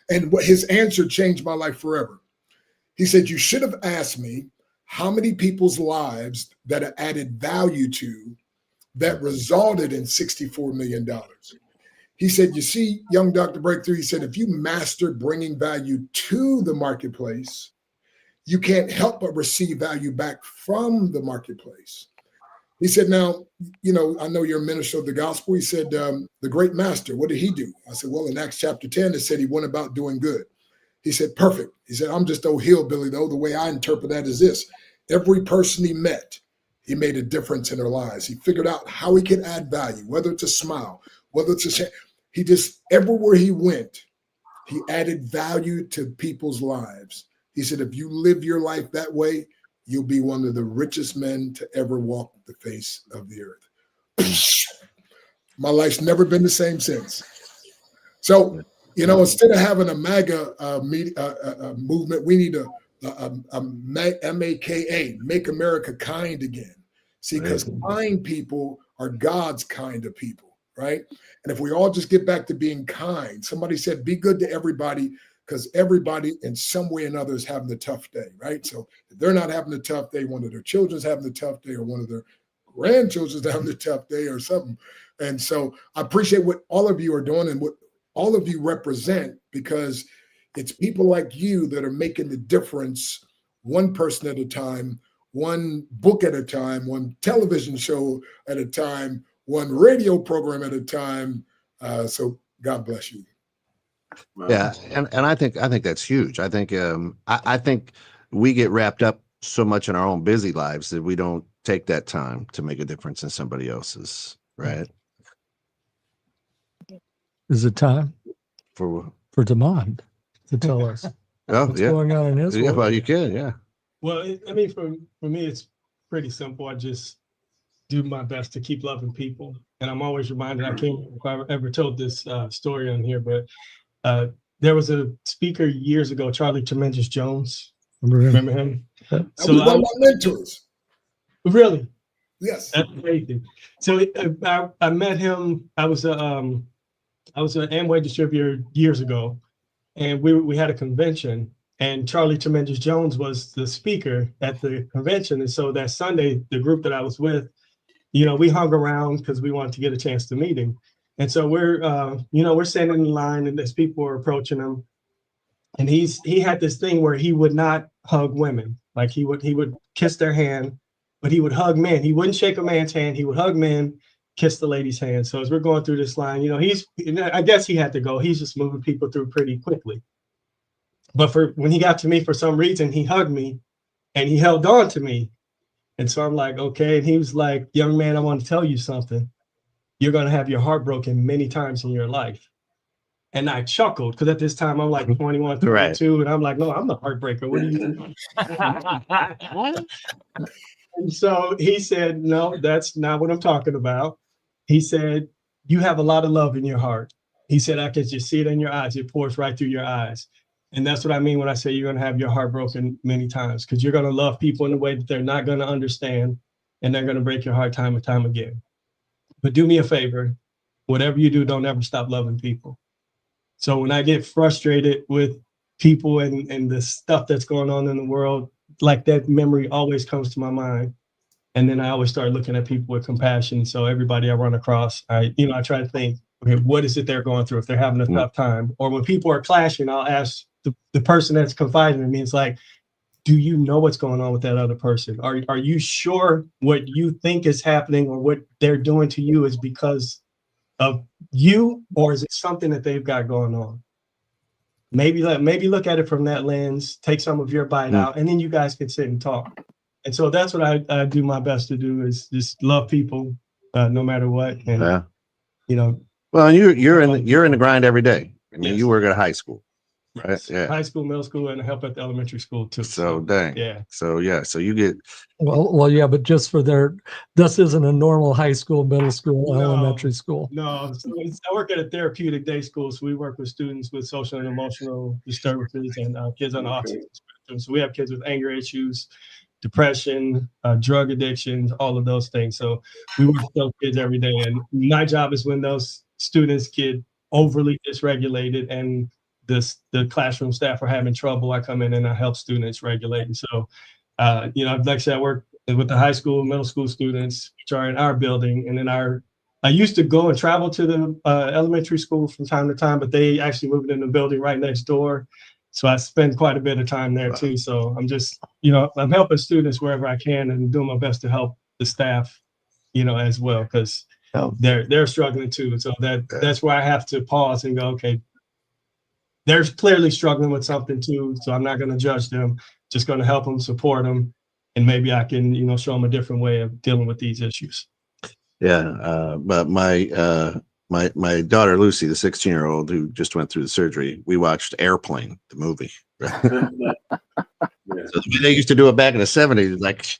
And what his answer changed my life forever. He said, you should have asked me how many people's lives that I added value to that resulted in $64 million. He said, you see, young Dr. Breakthrough, he said, if you master bringing value to the marketplace, you can't help but receive value back from the marketplace. He said, now, I know you're a minister of the gospel. He said, the great master, what did he do? I said, well, in Acts chapter 10, it said he went about doing good. He said, perfect. He said, I'm just old hillbilly, though. The way I interpret that is this. Every person he met, he made a difference in their lives. He figured out how he could add value, whether it's a smile, whether it's he just, everywhere he went, he added value to people's lives. He said, if you live your life that way, you'll be one of the richest men to ever walk the face of the earth. My life's never been the same since. So, instead of having a MAGA movement, we need a MAKA, Make America Kind Again. See, because kind people are God's kind of people, right? And if we all just get back to being kind, somebody said, be good to everybody, because everybody in some way or another is having a tough day, right? So if they're not having a tough day, one of their children's having a tough day, or one of their grandchildren's having a tough day or something. And so I appreciate what all of you are doing and what all of you represent, because it's people like you that are making the difference, one person at a time, one book at a time, one television show at a time, one radio program at a time. So God bless you. Yeah, and I think that's huge. I think I think we get wrapped up so much in our own busy lives that we don't take that time to make a difference in somebody else's, right? Is it time For Damond to tell us what's going on in his world? Well, you can, yeah. Well, I mean, for me, it's pretty simple. I just do my best to keep loving people. And I'm always reminded, I can't remember if I ever told this story on here, but there was a speaker years ago, Charlie Tremendous Jones. Remember him? So one of my mentors. Really? Yes. That's crazy. So I met him. I was an Amway distributor years ago, and we had a convention, and Charlie Tremendous Jones was the speaker at the convention. And so that Sunday, the group that I was with, we hung around because we wanted to get a chance to meet him. And so we're standing in line, and as people were approaching him, and he had this thing where he would not hug women. Like he would kiss their hand, but he would hug men. He wouldn't shake a man's hand. He would hug men, kiss the lady's hand. So as we're going through this line, I guess he had to go. He's just moving people through pretty quickly. But when he got to me, for some reason, he hugged me and he held on to me. And so I'm like, okay. And he was like, young man, I want to tell you something. You're going to have your heart broken many times in your life. And I chuckled, because at this time I'm like 21, 22, right. And I'm like, no, I'm the heartbreaker. What are you doing? And so he said, no, that's not what I'm talking about. He said, you have a lot of love in your heart. He said, I can just see it in your eyes. It pours right through your eyes. And that's what I mean when I say you're going to have your heart broken many times, because you're going to love people in a way that they're not going to understand, and they're going to break your heart time and time again. But do me a favor, whatever you do, don't ever stop loving people. So when I get frustrated with people and the stuff that's going on in the world, like that memory always comes to my mind. And then I always start looking at people with compassion. So everybody I run across, I try to think, okay, what is it they're going through if they're having a tough time? Or when people are clashing, I'll ask the person that's confiding in me, it's like, do you know what's going on with that other person? Are you sure what you think is happening or what they're doing to you is because of you, or is it something that they've got going on? Maybe look at it from that lens, take some of your bite out, and then you guys can sit and talk. And so that's what I do my best to do, is just love people no matter what. And well, you're in the grind every day. I mean, you work at a high school. Right. Yeah. High school, middle school, and I help at the elementary school too. So dang. Yeah. So you get yeah, but just for this isn't a normal high school, middle school, elementary school. No, so I work at a therapeutic day school, so we work with students with social and emotional disturbances and kids on the autism spectrum. So we have kids with anger issues, depression, drug addictions, all of those things. So we work with those kids every day, and my job is when those students get overly dysregulated and the classroom staff are having trouble, I come in and I help students regulate. And so, like I said, I work with the high school, middle school students, which are in our building. And then I used to go and travel to the elementary school from time to time, but they actually moved in the building right next door. So I spend quite a bit of time there too. So I'm just, I'm helping students wherever I can and doing my best to help the staff, as well, because they're struggling too. So that's where I have to pause and go, okay, they're clearly struggling with something too. So I'm not going to judge them, just going to help them, support them. And maybe I can, show them a different way of dealing with these issues. Yeah. But my daughter, Lucy, the 16-year-old who just went through the surgery, we watched Airplane, the movie. Right? So they used to do it back in the 70s, like,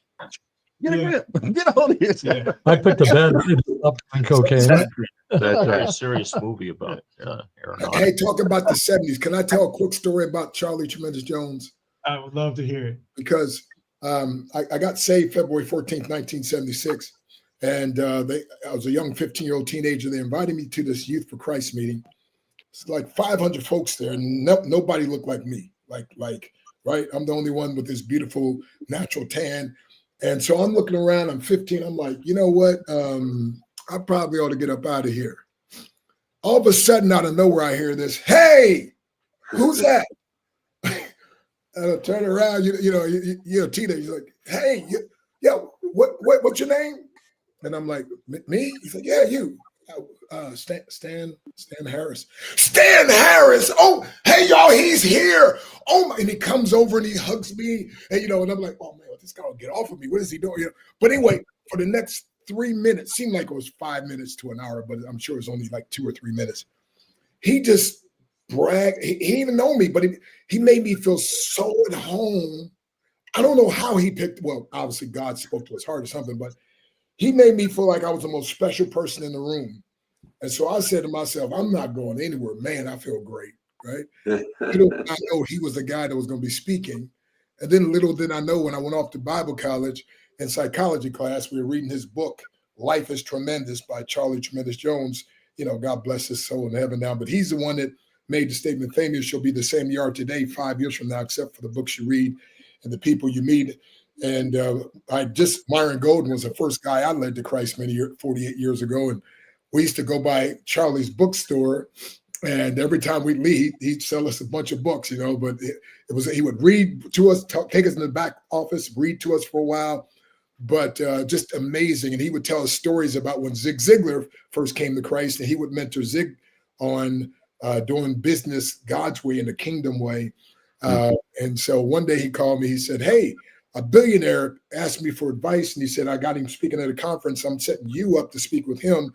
get a hold of yourself. Yeah. I put the bed up on cocaine. That's a serious movie about aeronautics. Hey, talk about the 70s. Can I tell a quick story about Charlie Tremendous Jones? I would love to hear it. Because I got saved February 14th, 1976. And I was a young 15-year-old teenager. They invited me to this Youth for Christ meeting. It's like 500 folks there, and nobody looked like me. Like, right? I'm the only one with this beautiful natural tan. And so I'm looking around. I'm 15. I'm like, you know what? I probably ought to get up out of here. All of a sudden, out of nowhere, I hear this. Hey, who's that? And I turn around. Teenager. Like, hey, what's your name? And I'm like, me? He's like, yeah, you. Stan Harris. Stan Harris. Oh, hey, y'all, he's here. Oh, my. And he comes over and he hugs me. And, and I'm like, oh, man, this guy will get off of me. What is he doing? But anyway, for the next 3 minutes, seemed like it was 5 minutes to an hour, but I'm sure it was only like 2 or 3 minutes. He just bragged. He didn't even know me, but he made me feel so at home. I don't know how he picked. Well, obviously God spoke to his heart or something, but he made me feel like I was the most special person in the room. And so I said to myself, I'm not going anywhere. Man, I feel great, right? Little did I know he was the guy that was going to be speaking. And then little did I know, when I went off to Bible college in psychology class, we were reading his book, Life is Tremendous by Charlie Tremendous Jones. God bless his soul in heaven now. But he's the one that made the statement, fame shall be the same you are today, 5 years from now, except for the books you read and the people you meet. And Myron Golden was the first guy I led to Christ 48 years ago. And we used to go by Charlie's bookstore, and every time we'd leave, he'd sell us a bunch of books, but he would read to us, take us in the back office, read to us for a while, but just amazing. And he would tell us stories about when Zig Ziglar first came to Christ, and he would mentor Zig on doing business God's way and the kingdom way. And so one day he called me, he said, hey, a billionaire asked me for advice, and he said, I got him speaking at a conference. I'm setting you up to speak with him.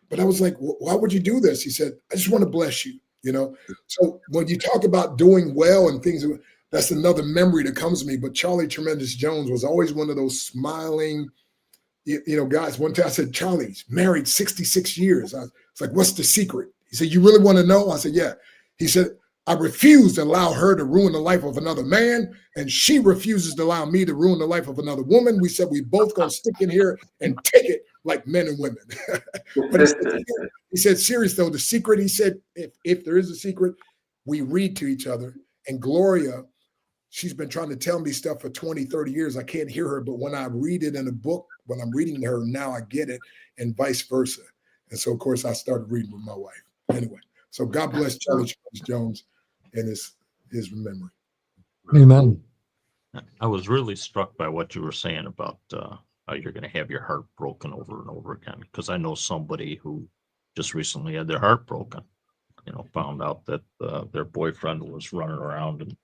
But I was like, why would you do this? He said, I just want to bless you, So when you talk about doing well and things, that's another memory that comes to me. But Charlie Tremendous Jones was always one of those smiling, guys. One time I said, Charlie's married 66 years. I was like, what's the secret? He said, you really want to know? I said, yeah. He said, I refuse to allow her to ruin the life of another man, and she refuses to allow me to ruin the life of another woman. We said we both gonna stick in here and take it like men and women. But he said, serious though, the secret, he said, if there is a secret, we read to each other. And Gloria, she's been trying to tell me stuff for 20, 30 years. I can't hear her, but when I read it in a book, when I'm reading her now, I get it, and vice versa. And so, of course, I started reading with my wife. Anyway, so God bless Charlie Jones and his memory. Amen. I was really struck by what you were saying about how you're going to have your heart broken over and over again, because I know somebody who just recently had their heart broken, found out that their boyfriend was running around,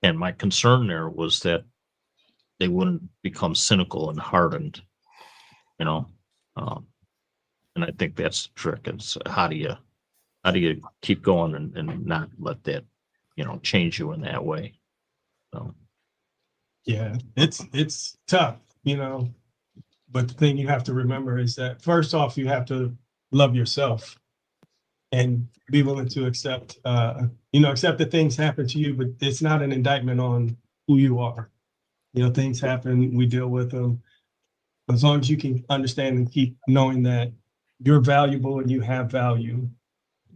and my concern there was that they wouldn't become cynical and hardened, and I think that's the trick. It's how do you keep going and not let that, change you in that way? So. Yeah, it's tough, but the thing you have to remember is that first off, you have to love yourself and be willing to accept that things happen to you, but it's not an indictment on who you are. Things happen, we deal with them. As long as you can understand and keep knowing that you're valuable and you have value,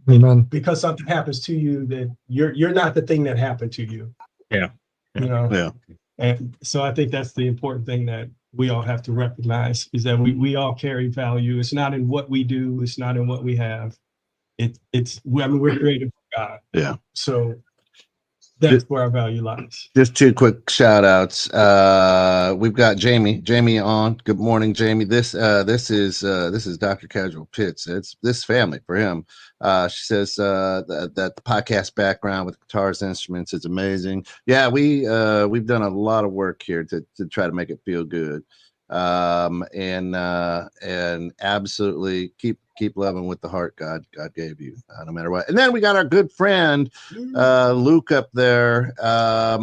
Amen. because something happens to you that you're not the thing that happened to you. Yeah. You know, Yeah. and so I think that's the important thing that we all have to recognize is that we all carry value. It's not in what we do. It's not in what we have. We're created by God. Yeah. So that's where our value lies. Just two quick shout outs. We've got Jamie on. Good morning, Jamie. This is Dr. Casual Pitts. It's this family for him. She says that the podcast background with guitars and instruments is amazing. Yeah, we've done a lot of work here to try to make it feel good. And absolutely keep loving with the heart God gave you, no matter what. And then we got our good friend Luke up there.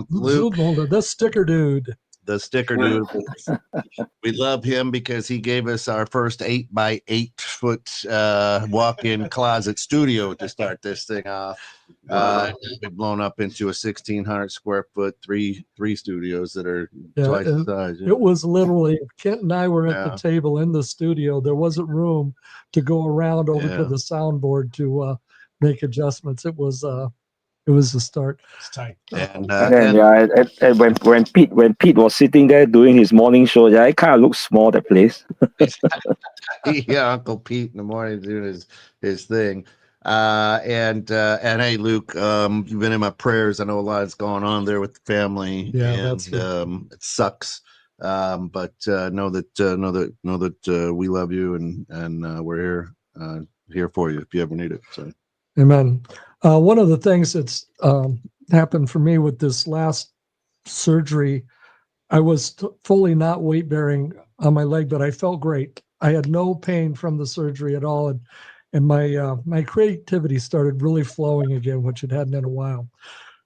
Luke, the sticker dude. the sticker dude. We love him because he gave us our first 8x8 foot walk-in closet studio to start this thing off. We've blown up into a 1,600 square foot, three studios that are twice the size. It was literally, Kent and I were at Yeah. the table in the studio. There wasn't room to go around over to Yeah. the soundboard to make adjustments. It was a start. It's tight. And And when Pete was sitting there doing his morning show, it kind of looked small, that place. yeah, Uncle Pete in the morning doing his thing. And hey, Luke, you've been in my prayers. I know a lot is going on there with the family. Yeah, and that's good. it sucks. But know that we love you and we're here for you if you ever need it. So Amen. One of the things that's happened for me with this last surgery, I was fully not weight bearing on my leg, but I felt great. I had no pain from the surgery at all, and my creativity started really flowing again, which it hadn't in a while.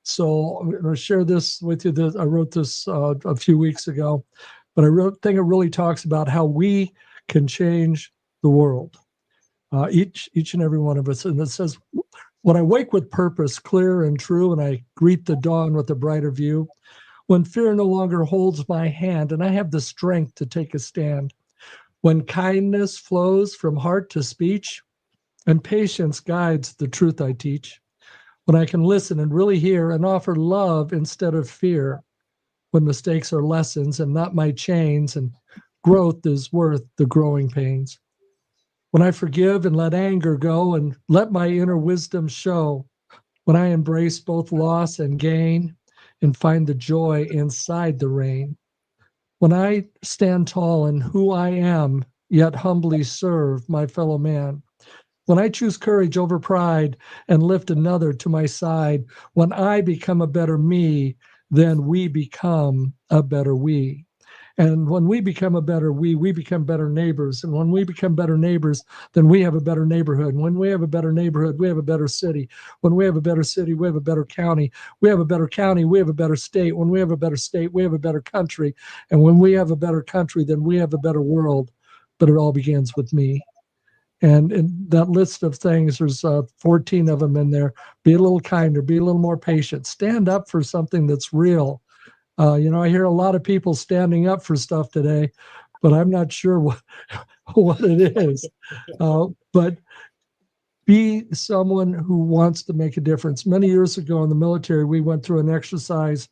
So I'm going to share this with you. I wrote this a few weeks ago, but I think it really talks about how we can change the world. Each and every one of us. And it says, when I wake with purpose, clear and true, and I greet the dawn with a brighter view, when fear no longer holds my hand and I have the strength to take a stand, when kindness flows from heart to speech and patience guides the truth I teach, when I can listen and really hear and offer love instead of fear, when mistakes are lessons and not my chains and growth is worth the growing pains. When I forgive and let anger go and let my inner wisdom show, when I embrace both loss and gain and find the joy inside the rain, when I stand tall in who I am, yet humbly serve my fellow man, when I choose courage over pride and lift another to my side, when I become a better me, then we become a better we. And when we become a better we become better neighbors. And when we become better neighbors, then we have a better neighborhood. And when we have a better neighborhood, we have a better city. When we have a better city, we have a better county. We have a better county, we have a better state. When we have a better state, we have a better country. And when we have a better country, then we have a better world. But it all begins with me. And in that list of things, there's 14 of them in there. Be a little kinder, be a little more patient. Stand up for something that's real. I hear a lot of people standing up for stuff today, but I'm not sure what it is. But be someone who wants to make a difference. Many years ago in the military, we went through an exercise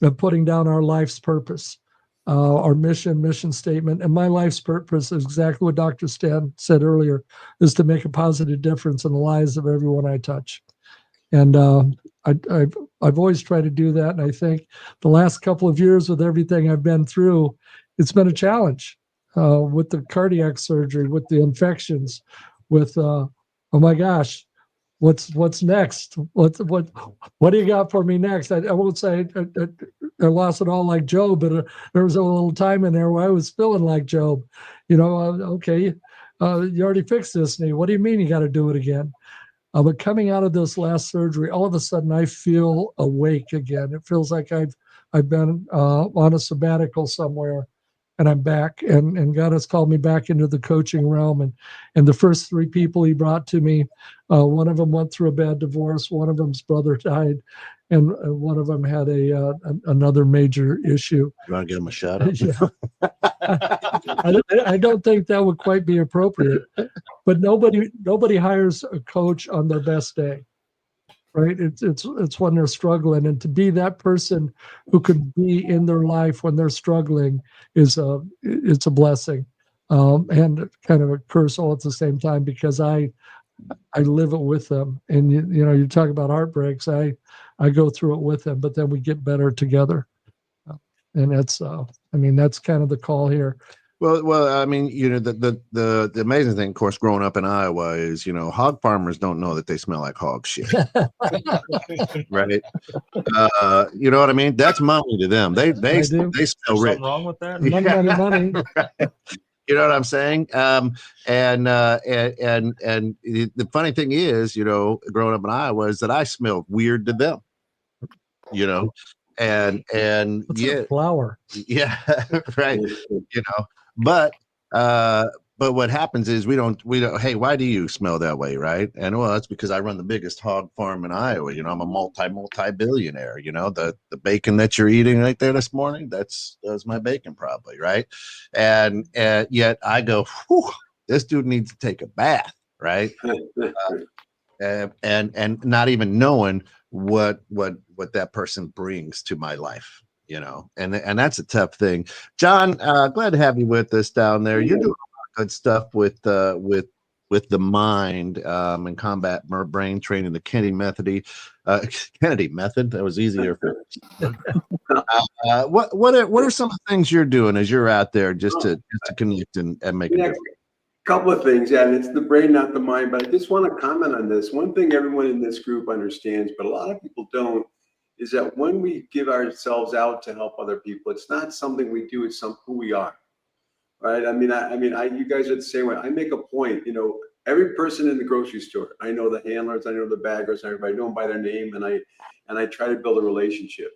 of putting down our life's purpose, our mission statement. And my life's purpose is exactly what Dr. Stan said earlier, is to make a positive difference in the lives of everyone I touch. And I've always tried to do that. And I think the last couple of years with everything I've been through, it's been a challenge with the cardiac surgery, with the infections, with, oh my gosh, what's next? What do you got for me next? I won't say I lost it all like Job, but there was a little time in there where I was feeling like Job. Okay, you already fixed this knee. What do you mean you got to do it again? But coming out of this last surgery, all of a sudden I feel awake again. It feels like I've been on a sabbatical somewhere, and I'm back, and God has called me back into the coaching realm. And the first 3 people he brought to me, one of them went through a bad divorce, one of them's brother died, and one of them had another major issue. You want to give him a shout out? Yeah. I don't think that would quite be appropriate, but nobody hires a coach on their best day, right? It's when they're struggling, and to be that person who could be in their life when they're struggling it's a blessing, and kind of a curse all at the same time, because I live it with them. And you talk about heartbreaks. I go through it with them, but then we get better together. And that's kind of the call here. Well, I mean, the amazing thing, of course, growing up in Iowa is, hog farmers don't know that they smell like hog shit, right? You know what I mean? That's money to them. They smell rich. Something wrong with that? Money. Right. You know what I'm saying? And the funny thing is, growing up in Iowa, is that I smelled weird to them, and It's yeah, flower. yeah, right. But what happens is we don't, hey, why do you smell that way? Right. And well, that's because I run the biggest hog farm in Iowa. I'm a multi-billionaire. The bacon that you're eating right there this morning, that's my bacon probably. Right. And yet I go, whew, this dude needs to take a bath. Right. And not even knowing what that person brings to my life. And that's a tough thing. John, glad to have you with us down there. You're doing a lot of good stuff with the mind and combat brain training, the Kennedy method. That was easier. What are some of the things you're doing as you're out there just to connect and make a difference? Couple of things, and it's the brain, not the mind. But I just want to comment on this. One thing everyone in this group understands, but a lot of people don't, is that when we give ourselves out to help other people, it's not something we do, it's who we are, right? I mean, you guys are the same way. I make a point, every person in the grocery store, I know the handlers, I know the baggers, everybody, I know them by their name, and I try to build a relationship.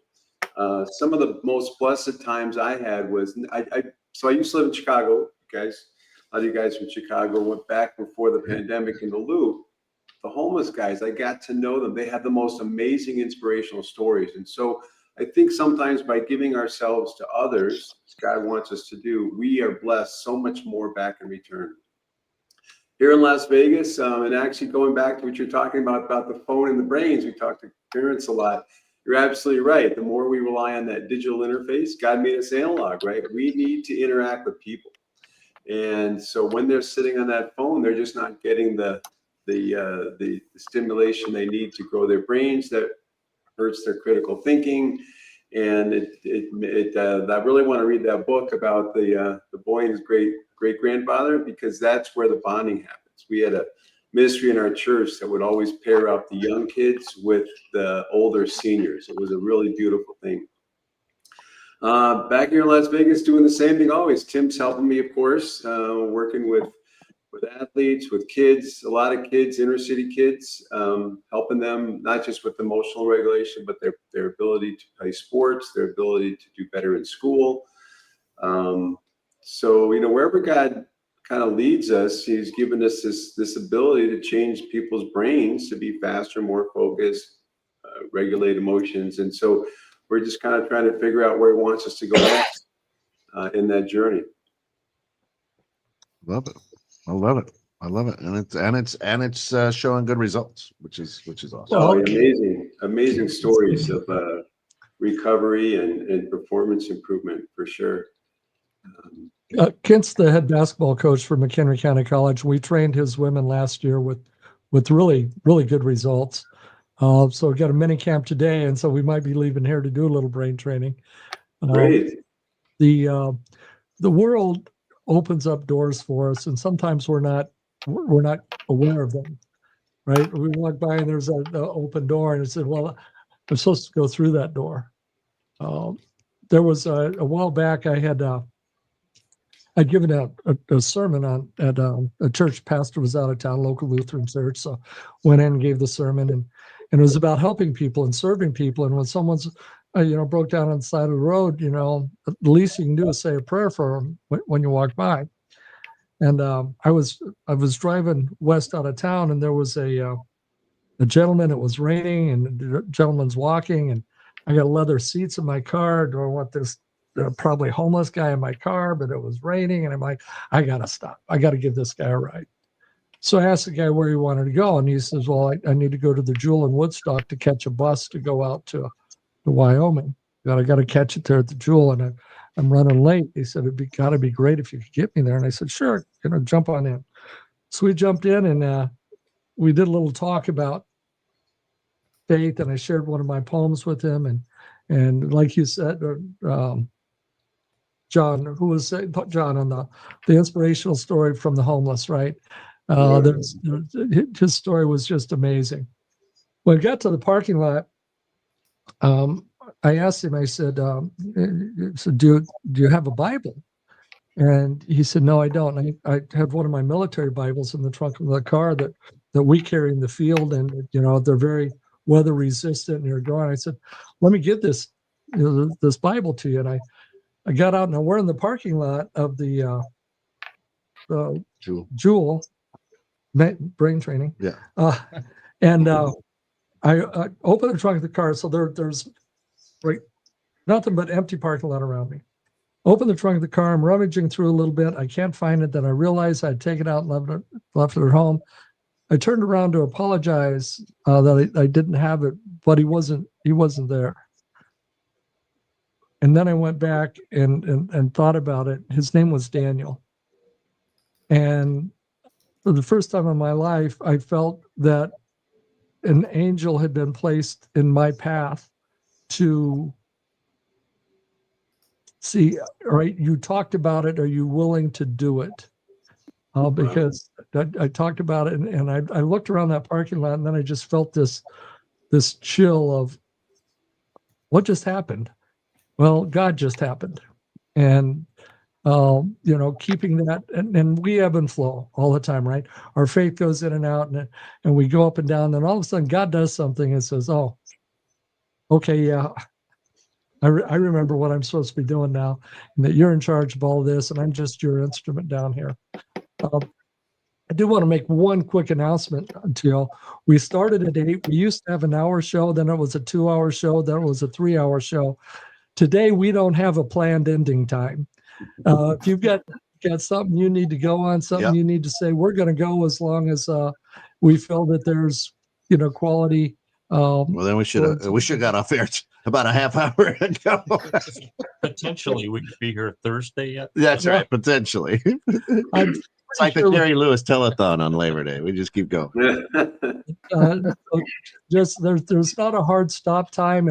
Some of the most blessed times I had was, so I used to live in Chicago, guys. A lot of you guys from Chicago went back before the pandemic in the Loop. The homeless guys, I got to know them. They had the most amazing inspirational stories. And so I think sometimes by giving ourselves to others, as God wants us to do, we are blessed so much more back in return. Here in Las Vegas, and actually going back to what you're talking about the phone and the brains, we talk to parents a lot. You're absolutely right. The more we rely on that digital interface, God made us analog, right? We need to interact with people. And so when they're sitting on that phone, they're just not getting the stimulation they need to grow their brains. That hurts their critical thinking. And I really want to read that book about the boy and his great grandfather, because that's where the bonding happens. We had a ministry in our church that would always pair up the young kids with the older seniors. It was a really beautiful thing. Back here in Las Vegas, doing the same thing always. Tim's helping me, of course, working with athletes, with kids, a lot of kids, inner city kids, helping them not just with emotional regulation, but their ability to play sports, their ability to do better in school. So, wherever God kind of leads us, he's given us this ability to change people's brains to be faster, more focused, regulate emotions. And so we're just kind of trying to figure out where he wants us to go next in that journey. Love it. I love it. And it's showing good results, which is awesome. Oh, amazing stories of recovery and performance improvement for sure. Kent's the head basketball coach for McHenry County College. We trained his women last year with really, really good results. So we got a mini camp today, and so we might be leaving here to do a little brain training. Great. The world opens up doors for us, and sometimes we're not aware of them, right? We walk by and there's an open door, and it said, "Well, I'm supposed to go through that door." There was a while back I'd given a sermon at a church pastor was out of town, local Lutheran church, so went in and gave the sermon, and it was about helping people and serving people. And when broke down on the side of the road, the least you can do is say a prayer for him when you walk by. And I was driving west out of town, and there was a gentleman. It was raining, and the gentleman's walking, and I got leather seats in my car. Do I want this probably homeless guy in my car? But it was raining, and I'm like, I gotta stop. I gotta give this guy a ride. So I asked the guy where he wanted to go, and he says, "Well, I need to go to the Jewel in Woodstock to catch a bus to go out to Wyoming. I got to catch it there at the Jewel, and I'm running late." He said, "It'd got to be great if you could get me there." And I said, "Sure, jump on in." So we jumped in, and we did a little talk about faith, and I shared one of my poems with him, and like you said, John, who was John on the inspirational story from the homeless, right? His story was just amazing. When I got to the parking lot, I asked him, I said, do you have a Bible? And he said, "No, I don't." I have one of my military Bibles in the trunk of the car that we carry in the field, and they're very weather resistant, and you're going. I said, "Let me give this this Bible to you." And I got out, and we're in the parking lot of the Jewel brain training. Yeah. And I opened the trunk of the car, so there's nothing but empty parking lot around me. Open the trunk of the car. I'm rummaging through a little bit. I can't find it. Then I realized I'd taken it out and left it at home. I turned around to apologize that I didn't have it, but he wasn't there. And then I went back and thought about it. His name was Daniel. And for the first time in my life, I felt that an angel had been placed in my path to see, right, you talked about it. Are you willing to do it? Because I talked about it, and I looked around that parking lot, and then I just felt this chill of what just happened. Well, God just happened. And keeping that, and we ebb and flow all the time, right? Our faith goes in and out, and we go up and down. Then all of a sudden, God does something and says, "Oh, okay, yeah, I remember what I'm supposed to be doing now, and that you're in charge of all of this, and I'm just your instrument down here." I do want to make one quick announcement to y'all. We started at 8. We used to have an hour show, then it was a 2-hour show, then it was a 3-hour show. Today, we don't have a planned ending time. If you've got something you need to go on, something you need to say, we're going to go as long as we feel that there's quality. Well, then we should have got off air about a half hour ago. Potentially, we could be here Thursday yet. That's right. Potentially. It's like the Jerry Lewis telethon on Labor Day. We just keep going. There's not a hard stop time.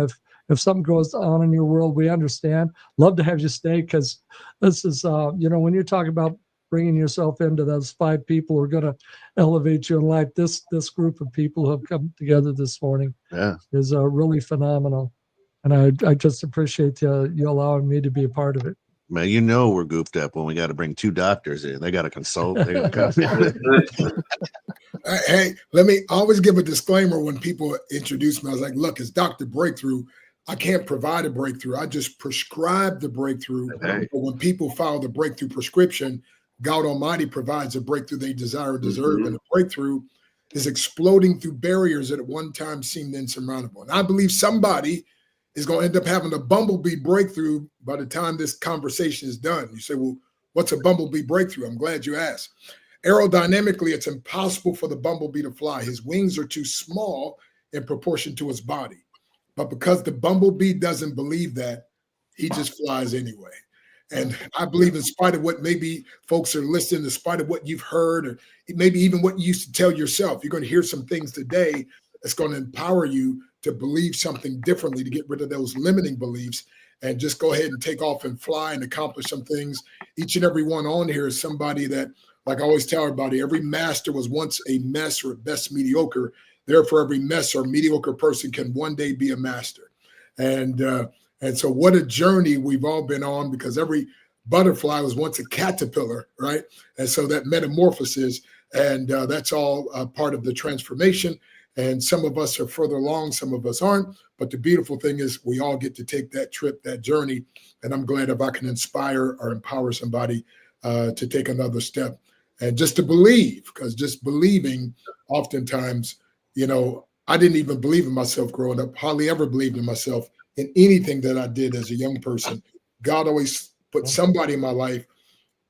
If something goes on in your world, we understand. Love to have you stay, because this is, when you talk about bringing yourself into those 5 people who are going to elevate you in life, this group of people who have come together this morning is really phenomenal. And I just appreciate you allowing me to be a part of it. Man, we're goofed up when we got to bring 2 doctors in. They got to consult. Hey, let me always give a disclaimer when people introduce me. I was like, look, it's Dr. Breakthrough. I can't provide a breakthrough. I just prescribe the breakthrough. Okay. But when people file the breakthrough prescription, God Almighty provides a breakthrough they desire or deserve. And a breakthrough is exploding through barriers that at one time seemed insurmountable. And I believe somebody is going to end up having a bumblebee breakthrough by the time this conversation is done. You say, well, what's a bumblebee breakthrough? I'm glad you asked. Aerodynamically, it's impossible for the bumblebee to fly. His wings are too small in proportion to his body. But because the bumblebee doesn't believe that, he just flies anyway. And I believe in spite of what maybe folks are listening, in spite of what you've heard, or maybe even what you used to tell yourself, you're going to hear some things today that's going to empower you to believe something differently, to get rid of those limiting beliefs and just go ahead and take off and fly and accomplish some things. Each and every one on here is somebody that, like I always tell everybody, every master was once a mess or at best mediocre. Therefore, every mess or mediocre person can one day be a master. And so what a journey we've all been on, because every butterfly was once a caterpillar, right? And so that metamorphosis, and that's all part of the transformation. And some of us are further along, some of us aren't. But the beautiful thing is we all get to take that trip, that journey. And I'm glad if I can inspire or empower somebody to take another step and just to believe, because just believing oftentimes, I didn't even believe in myself growing up, hardly ever believed in myself in anything that I did as a young person. God always put somebody in my life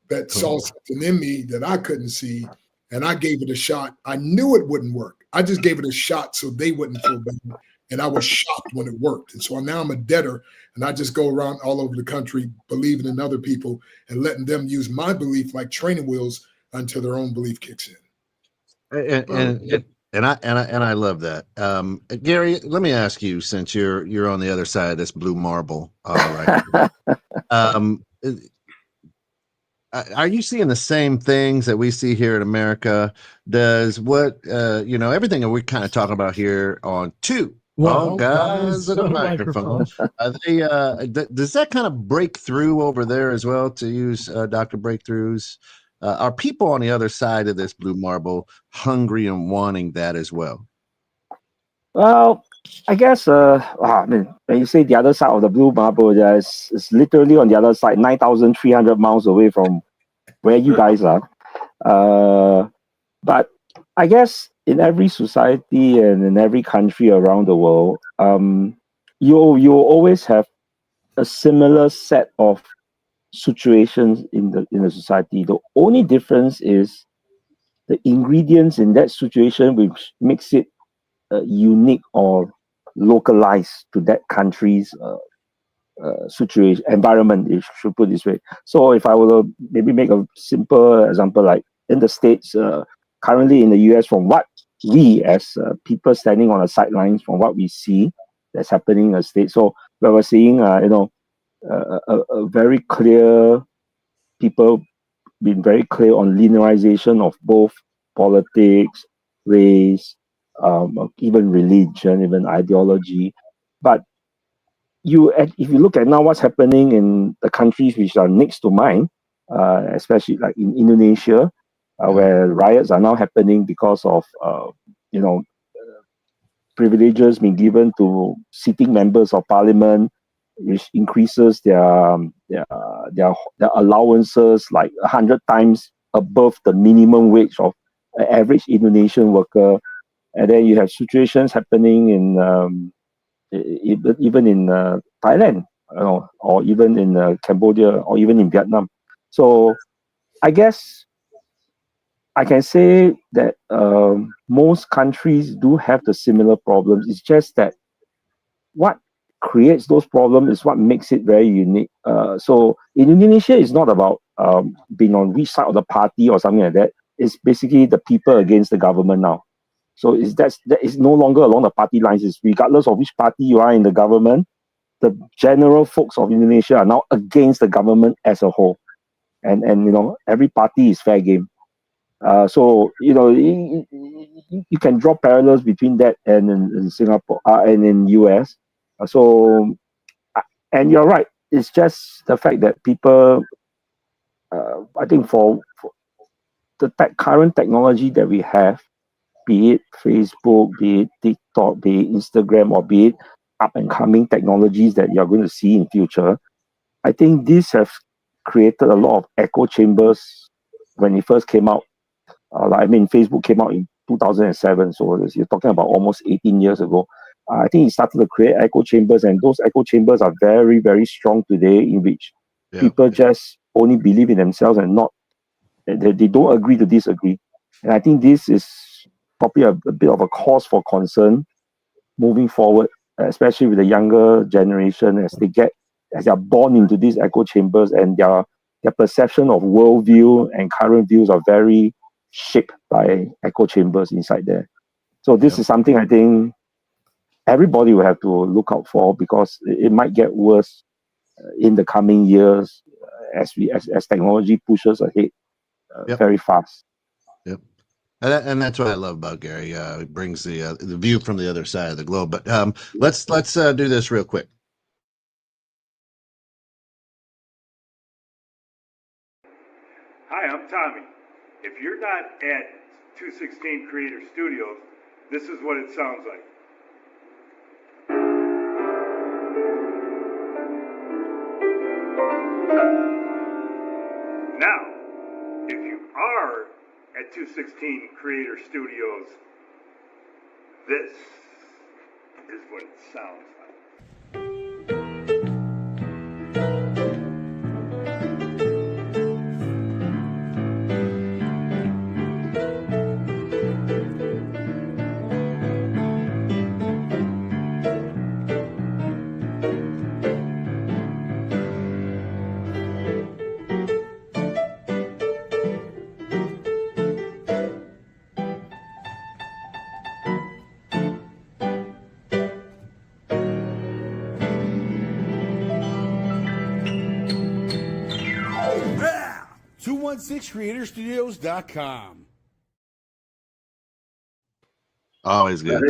that saw something in me that I couldn't see, and I gave it a shot. I knew it wouldn't work. I just gave it a shot so they wouldn't feel bad. And I was shocked when it worked. And so now I'm a debtor, and I just go around all over the country believing in other people and letting them use my belief like training wheels until their own belief kicks in. And I love that. Gary, let me ask you, since you're on the other side of this blue marble, right? Are you seeing the same things that we see here in America? Does everything that we're kind of talking about here on two guys at a microphone? Does that kind of break through over there as well, to use Dr. Breakthroughs? Are people on the other side of this blue marble hungry and wanting that as well? Well, I guess, when you say the other side of the blue marble, it's literally on the other side, 9,300 miles away from where you guys are. But I guess in every society and in every country around the world, you always have a similar set of situations in the society. The only difference is the ingredients in that situation, which makes it unique or localized to that country's situation, environment, if you should put it this way. So if I were to maybe make a simple example, like in the States, currently in the US, from what we as people standing on the sidelines, from what we see that's happening in the States, so where we're seeing, a very clear, people being very clear on linearization of both politics, race, even religion, even ideology. But if you look at now what's happening in the countries which are next to mine, especially like in Indonesia, where riots are now happening because of privileges being given to sitting members of parliament, which increases their allowances like 100 times above the minimum wage of an average Indonesian worker. And then you have situations happening in even in Thailand, or even in Cambodia, or even in Vietnam. So I guess I can say that most countries do have the similar problems. It's just that what creates those problems is what makes it very unique. So in Indonesia, it's not about being on which side of the party or something like that. It's basically the people against the government now. So that is no longer along the party lines. It's regardless of which party you are in the government, the general folks of Indonesia are now against the government as a whole. And every party is fair game. So you can draw parallels between that and in Singapore and in US. And you're right. It's just the fact that people, I think for the current technology that we have, be it Facebook, be it TikTok, be it Instagram, or be it up and coming technologies that you're going to see in future, I think these have created a lot of echo chambers when it first came out. Facebook came out in 2007, so you're talking about almost 18 years ago. I think it started to create echo chambers, and those echo chambers are very, very strong today, in which people just only believe in themselves and they don't agree to disagree. And I think this is probably a bit of a cause for concern moving forward, especially with the younger generation, as they are born into these echo chambers, and their perception of worldview and current views are very shaped by echo chambers inside there. So this is something I think everybody will have to look out for, because it might get worse in the coming years as technology pushes ahead very fast. Yep. And that's what I love about Gary. It brings the view from the other side of the globe. But let's do this real quick. Hi, I'm Tommy. If you're not at 216 Creator Studios, This is what it sounds like. Now, if you are at 216 Creator Studios, this is what it sounds like. Yeah! 216creatorstudios.com. Always good.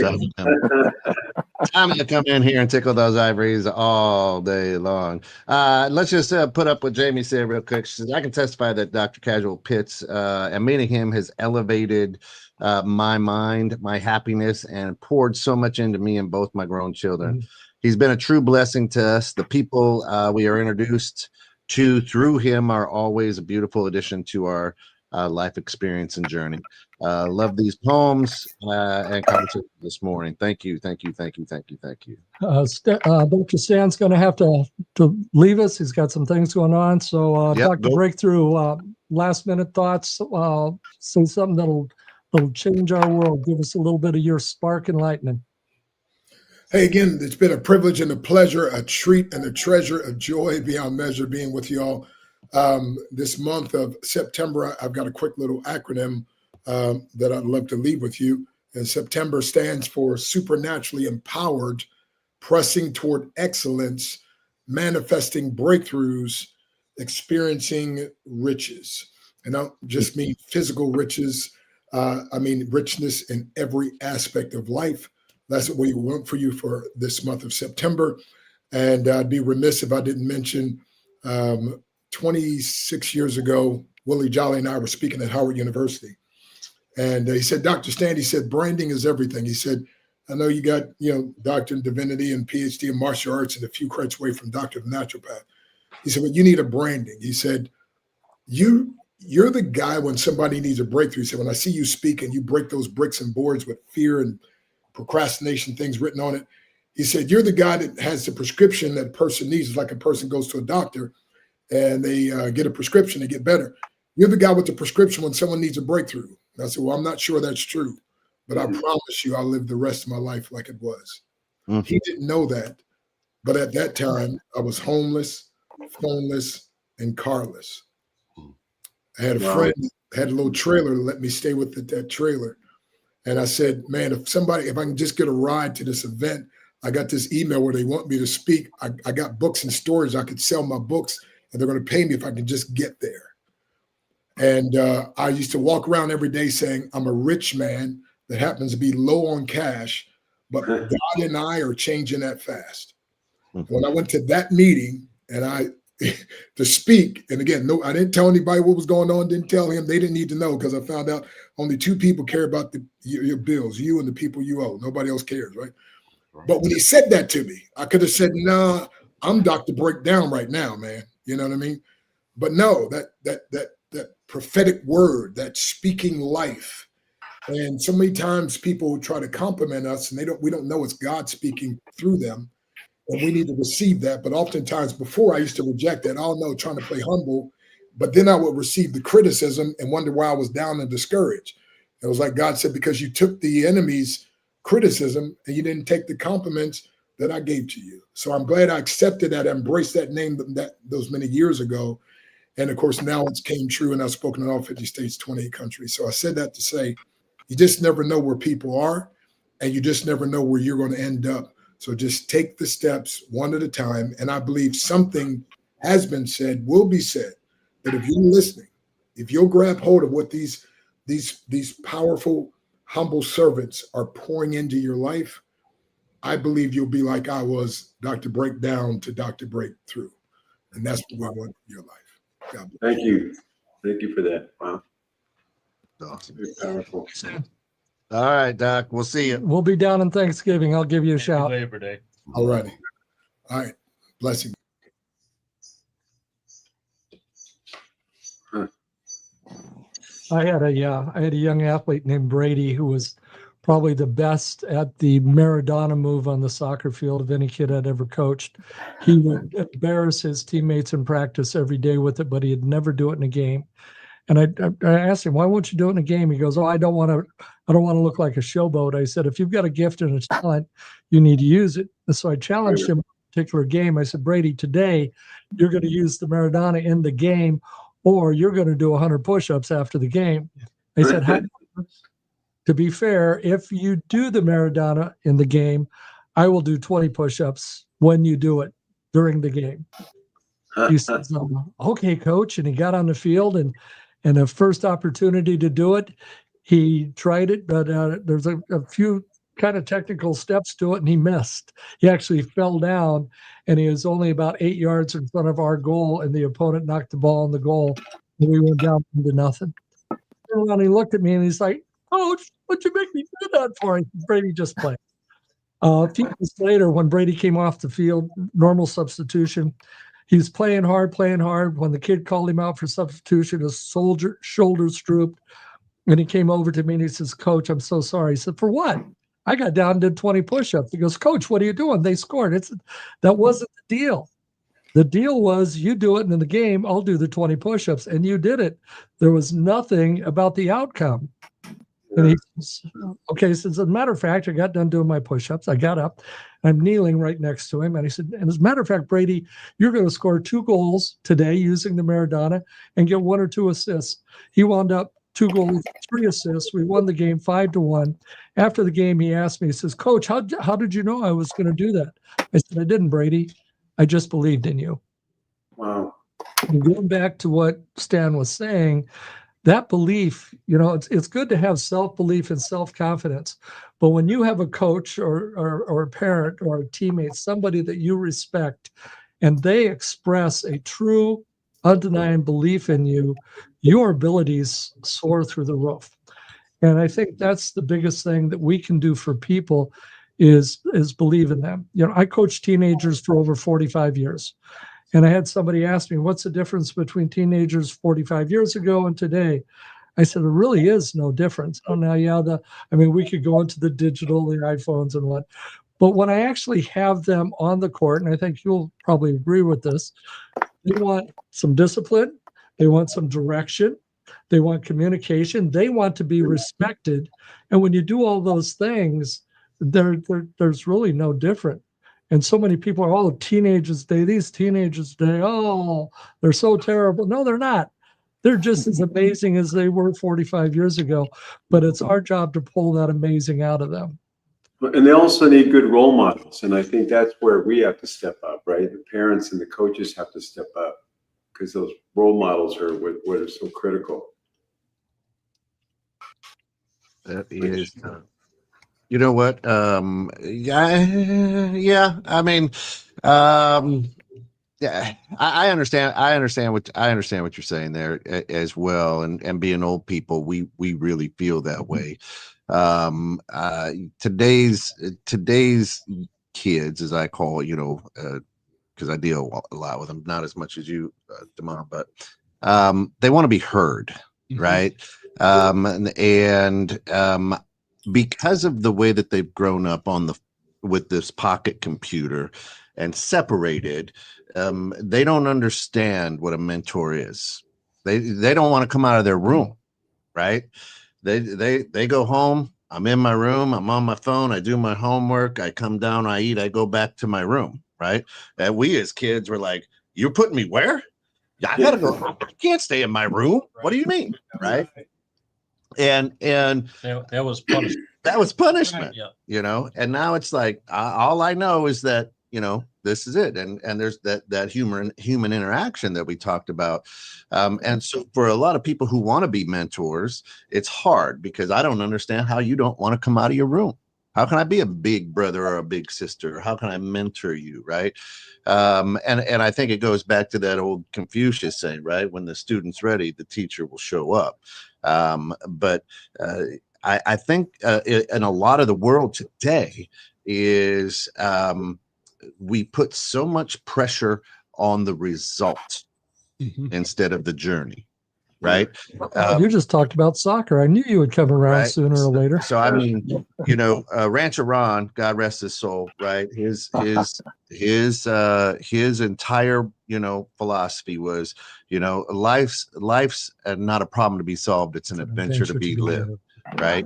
Time to come in here and tickle those ivories all day long. Let's just put up what Jamie said real quick. She says, I can testify that Dr. Casual Pitts and meeting him has elevated my mind, my happiness, and poured so much into me and both my grown children. He's been a true blessing to us. The people we are introduced to through him are always a beautiful addition to our life experience and journey. Love these poems and conversation this morning. Thank you. Dr. Stan's going to have to leave us. He's got some things going on. So, Yep, Dr. Breakthrough, last minute thoughts. Say something that'll change our world. Give us a little bit of your spark and lightning. Hey, again, it's been a privilege and a pleasure, a treat and a treasure, a joy beyond measure being with you all. This month of September, I've got a quick little acronym that I'd love to leave with you. And September stands for supernaturally empowered, pressing toward excellence, manifesting breakthroughs, experiencing riches. And I don't just mean physical riches. I mean richness in every aspect of life. That's what we want for you for this month of September. And I'd be remiss if I didn't mention 26 years ago, Willie Jolly and I were speaking at Howard University. And he said, Dr. Stan, he said, branding is everything. He said, I know you got, Doctor in Divinity and PhD in martial arts and a few credits away from Doctor of Naturopath. He said, but you need a branding. He said, you're the guy when somebody needs a breakthrough. He said, when I see you speak and you break those bricks and boards with fear and procrastination things written on it. He said, you're the guy that has the prescription that a person needs. It's like a person goes to a doctor and they get a prescription to get better. You're the guy with the prescription when someone needs a breakthrough. And I said, well, I'm not sure that's true, but I promise you I'll live the rest of my life like it was. He didn't know that. But at that time, I was homeless, phoneless, and carless. I had a friend that had a little trailer to let me stay with that trailer. And I said, man, if I can just get a ride to this event, I got this email where they want me to speak. I got books in storage. I could sell my books and they're going to pay me if I can just get there. And I used to walk around every day saying, I'm a rich man that happens to be low on cash, but God and I are changing that fast. When I went to that meeting and to speak, and again, I didn't tell anybody what was going on, didn't tell him. They didn't need to know because I found out only two people care about your bills, you and the people you owe. Nobody else cares, right? But when he said that to me, I could have said, nah, I'm Dr. Breakdown right now, man. You know what I mean? But no, that prophetic word, that speaking life. And so many times people try to compliment us and we don't know it's God speaking through them. And we need to receive that. But oftentimes before I used to reject that, oh no, trying to play humble. But then I would receive the criticism and wonder why I was down and discouraged. It was like God said, because you took the enemy's criticism and you didn't take the compliments that I gave to you. So I'm glad I accepted that, embraced that name those many years ago. And of course, now it's came true and I've spoken in all 50 states, 28 countries. So I said that to say, you just never know where people are and you just never know where you're going to end up. So just take the steps one at a time. And I believe something has been said, will be said, that if you're listening, if you'll grab hold of what these powerful, humble servants are pouring into your life, I believe you'll be like I was, Dr. Breakdown to Dr. Breakthrough. And that's what we want in your life. God bless. Thank you. Thank you for that. Wow. Awesome. Very powerful. All right, Doc. We'll see you. We'll be down in Thanksgiving. I'll give you a Happy shout. Labor Day. All righty. All right. Blessing. I had a young athlete named Brady who was probably the best at the Maradona move on the soccer field of any kid I'd ever coached. He would embarrass his teammates in practice every day with it, but he'd never do it in a game. And I asked him, why won't you do it in a game? He goes, oh, I don't want to look like a showboat. I said, if you've got a gift and a talent, you need to use it. And so I challenged him in a particular game. I said, Brady, today you're going to use the Maradona in the game, or you're going to do 100 push-ups after the game. I said, to be fair, if you do the Maradona in the game, I will do 20 push-ups when you do it during the game. He says, okay, coach. And he got on the field, and the first opportunity to do it, he tried it, but there's a few kind of technical steps to it, and he missed. He actually fell down, and he was only about 8 yards in front of our goal, and the opponent knocked the ball on the goal, and we went down to nothing. And he looked at me, and he's like, Coach, what'd you make me do that for? Brady just played. A few months later, when Brady came off the field, normal substitution, he was playing hard. When the kid called him out for substitution, his shoulders drooped, and he came over to me and he says, Coach, I'm so sorry. He said, for what? I got down and did 20 push-ups. He goes, Coach, what are you doing? They scored. That wasn't the deal. The deal was you do it, and in the game, I'll do the 20 push-ups, and you did it. There was nothing about the outcome. And he says, okay, so as a matter of fact, I got done doing my push-ups. I got up. I'm kneeling right next to him. And he said, and as a matter of fact, Brady, you're going to score 2 goals today using the Maradona and get 1 or 2 assists. He wound up 2 goals, 3 assists. We won the game 5-1. After the game, he asked me, he says, Coach, how did you know I was going to do that? I said, I didn't, Brady. I just believed in you. Wow. And going back to what Stan was saying, that belief, it's good to have self-belief and self-confidence. But when you have a coach or a parent or a teammate, somebody that you respect, and they express a true, undeniable belief in you, your abilities soar through the roof. And I think that's the biggest thing that we can do for people is believe in them. I coached teenagers for over 45 years. And I had somebody ask me, what's the difference between teenagers 45 years ago and today? I said, there really is no difference. Oh, now, we could go into the digital, the iPhones and what. But when I actually have them on the court, and I think you'll probably agree with this, they want some discipline. They want some direction. They want communication. They want to be respected. And when you do all those things, there's really no different. And so many people are, these teenagers today, they're so terrible. No, they're not. They're just as amazing as they were 45 years ago. But it's our job to pull that amazing out of them. And they also need good role models. And I think that's where we have to step up, right? The parents and the coaches have to step up because those role models are what are so critical. That is. You know what? Yeah. I mean, yeah. I understand. I understand what you're saying there as well. And being old people, we really feel that way. Today's kids, as I call, because I deal a lot with them, not as much as you, Damon, but they want to be heard, right? Because of the way that they've grown up with this pocket computer and separated, they don't understand what a mentor is. They don't want to come out of their room, right? They go home. I'm in my room. I'm on my phone. I do my homework. I come down. I eat. I go back to my room, right? And we as kids were like, "You're putting me where? I gotta go. I can't stay in my room. What do you mean, right?" And that was punishment. That was punishment, Yeah. And now it's like all I know is that this is it, and there's that human interaction that we talked about, and so for a lot of people who want to be mentors, it's hard because I don't understand how you don't want to come out of your room. How can I be a big brother or a big sister? How can I mentor you, right? And I think it goes back to that old Confucius saying, right? When the student's ready, the teacher will show up. But I think in a lot of the world today is we put so much pressure on the result instead of the journey, right? You just talked about soccer. I knew you would come around Right. sooner or later. So I mean, Rancher Ron, God rest his soul, right? His entire philosophy was, life's not a problem to be solved; it's an adventure to be lived, right?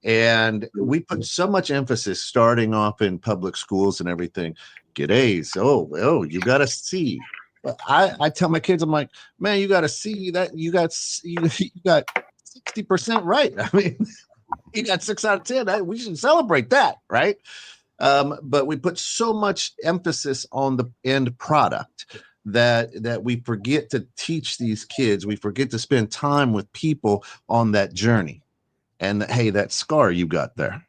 And we put so much emphasis starting off in public schools and everything. Get A's. Oh, you got a C. But I tell my kids, I'm like, man, you got to see that you got 60% right. I mean, you got 6 out of 10. We should celebrate that, right? But we put so much emphasis on the end product that we forget to teach these kids. We forget to spend time with people on that journey. And hey, that scar you got there,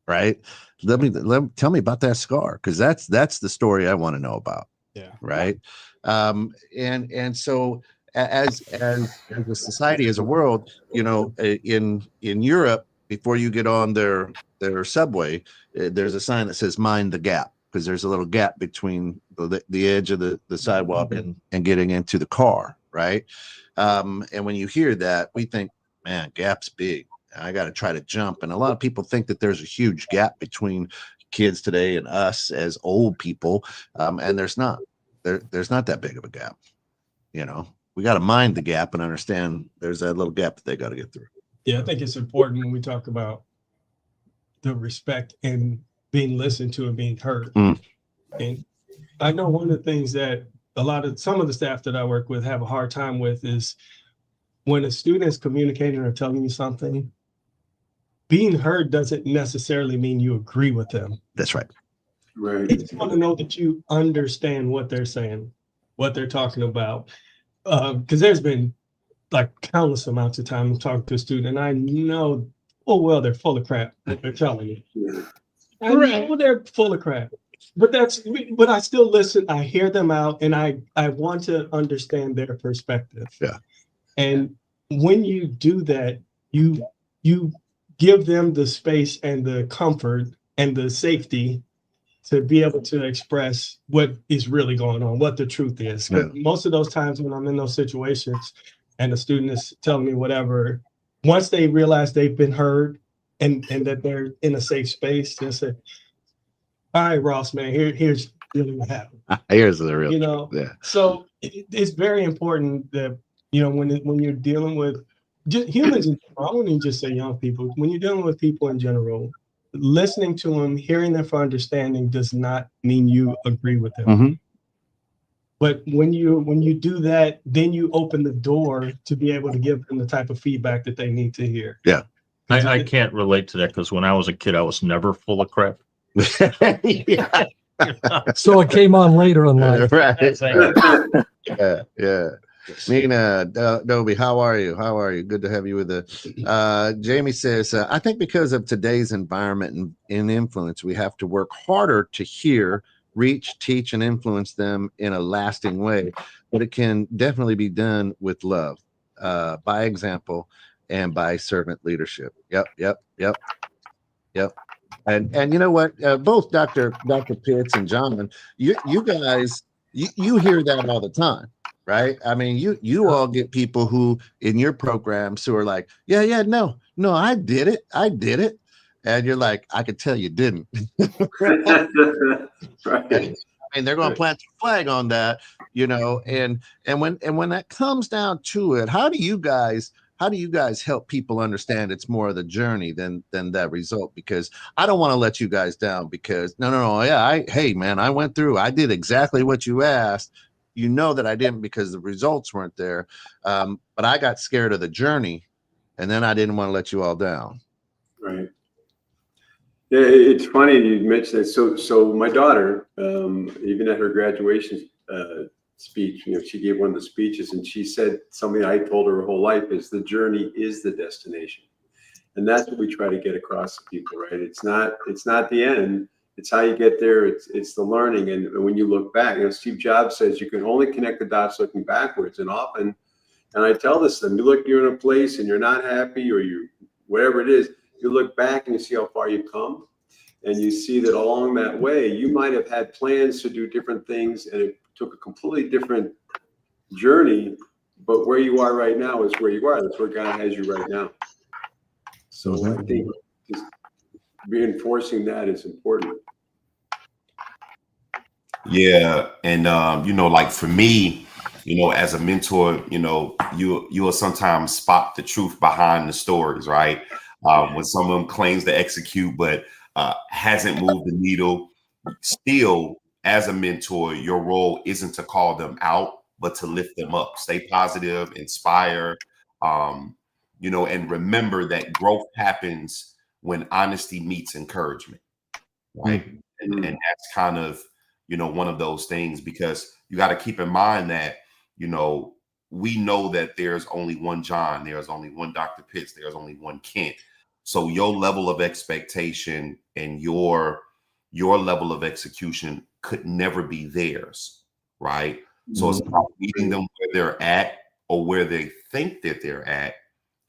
right? Tell me about that scar, because that's the story I want to know about. Yeah. Right. And so as a society, as a world, in Europe, before you get on their subway, there's a sign that says "Mind the gap," because there's a little gap between the edge of the sidewalk and getting into the car, right? And when you hear that, we think, man, gap's big. I got to try to jump. And a lot of people think that there's a huge gap between kids today and us as old people, and there's not. There's not that big of a gap. We got to mind the gap and understand there's that little gap that they got to get through. Yeah, I think it's important when we talk about the respect and being listened to and being heard. And I know one of the things that some of the staff that I work with have a hard time with is when a student is communicating or telling you something, being heard doesn't necessarily mean you agree with them. That's right. Right. I just want to know that you understand what they're saying, what they're talking about. Because there's been like countless amounts of time talking to a student, and I know, they're full of crap what they're telling you. Yeah. I know they're full of crap. But I still listen, I hear them out, and I want to understand their perspective. Yeah. And when you do that, you give them the space and the comfort and the safety to be able to express what is really going on, what the truth is. Yeah. Most of those times when I'm in those situations and the student is telling me whatever, once they realize they've been heard and that they're in a safe space, they say, all right, Ross, man, here's really what happened. Here's the real, yeah. So it's very important that, when you're dealing with just humans, I wouldn't just say young people, when you're dealing with people in general, listening to them, hearing them for understanding does not mean you agree with them. Mm-hmm. But when you do that, then you open the door to be able to give them the type of feedback that they need to hear. Yeah. I can't relate to that because when I was a kid, I was never full of crap. Yeah. So it came on later in life. Right. Yeah. Nina, Dobie, how are you? Good to have you with us. Jamie says, I think because of today's environment and influence, we have to work harder to hear, reach, teach, and influence them in a lasting way. But it can definitely be done with love, by example, and by servant leadership. Yep. And you know what? Both Dr. Pitts and John, you guys, you hear that all the time. Right. I mean, you all get people who in your programs who are like, no, I did it. And you're like, I could tell you didn't. Right. I mean, they're going to plant the flag on that, and when that comes down to it, how do you guys help people understand it's more of the journey than that result? Because I don't want to let you guys down because no. Yeah. Hey man, I went through, I did exactly what you asked. That I didn't because the results weren't there. But I got scared of the journey and then I didn't want to let you all down. Right. Yeah, it's funny you mentioned that. So my daughter, even at her graduation speech, she gave one of the speeches and she said something I told her whole life is the journey is the destination. And that's what we try to get across to people, right? It's not the end. It's how you get there. It's the learning. And when you look back, Steve Jobs says you can only connect the dots looking backwards. And often, and I tell this to them, you're in a place and you're not happy or whatever it is, you look back and you see how far you've come. And you see that along that way, you might have had plans to do different things, and it took a completely different journey. But where you are right now is where you are. That's where God has you right now. So I think just reinforcing that is important. Yeah, and you know, like for me, you know, as a mentor, you know, you will sometimes spot the truth behind the stories, right? When someone claims to execute but hasn't moved the needle. Still, as a mentor, your role isn't to call them out, but to lift them up. Stay positive, inspire, you know, and remember that growth happens when honesty meets encouragement, right? And that's kind of, you know, one of those things, because you got to keep in mind that, you know, we know that there's only one John, there's only one Dr. Pitts, there's only one Kent. So your level of expectation and your level of execution could never be theirs, right? So it's about meeting them where they're at or where they think that they're at,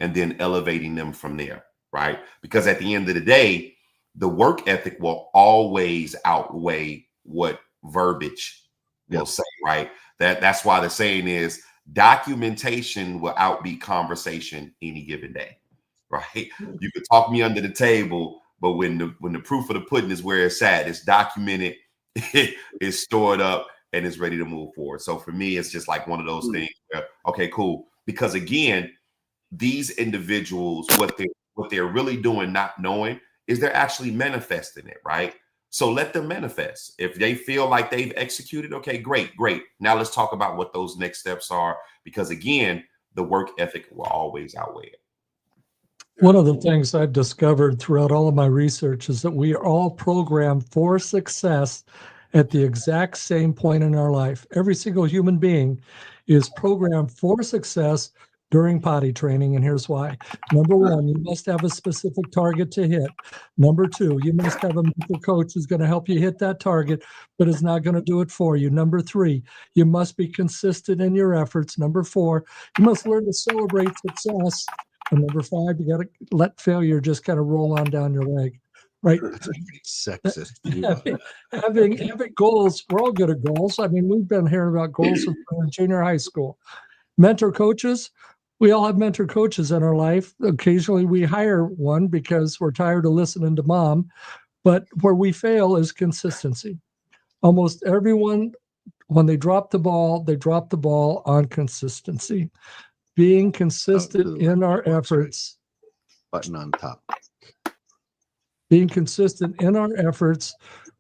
and then elevating them from there, right? Because at the end of the day, the work ethic will always outweigh what verbiage will say, right? That's why the saying is documentation will outbeat conversation any given day, right? You could talk me under the table, but when the proof of the pudding is where it's at, it's documented, it's stored up, and it's ready to move forward. So for me, it's just like one of those things where, okay, cool. Because again, these individuals, what they're really doing, not knowing, is they're actually manifesting it, right? So let them manifest. If they feel like they've executed, okay, great. Now let's talk about what those next steps are, because again, the work ethic will always outweigh it. One of the things I've discovered throughout all of my research is that we are all programmed for success at the exact same point in our life. Every single human being is programmed for success during potty training, and here's why. Number one, you must have a specific target to hit. Number two, you must have a mental coach who's going to help you hit that target, but is not going to do it for you. Number three, you must be consistent in your efforts. Number four, you must learn to celebrate success. And number five, you got to let failure just kind of roll on down your leg, right? Sexist. Having goals, we're all good at goals. I mean, we've been hearing about goals since we were in junior high school. Mentor coaches, we all have mentor coaches in our life. Occasionally we hire one because we're tired of listening to mom, but where we fail is consistency. Almost everyone, when they drop the ball on consistency. Being consistent in our efforts. Button on top. Being consistent in our efforts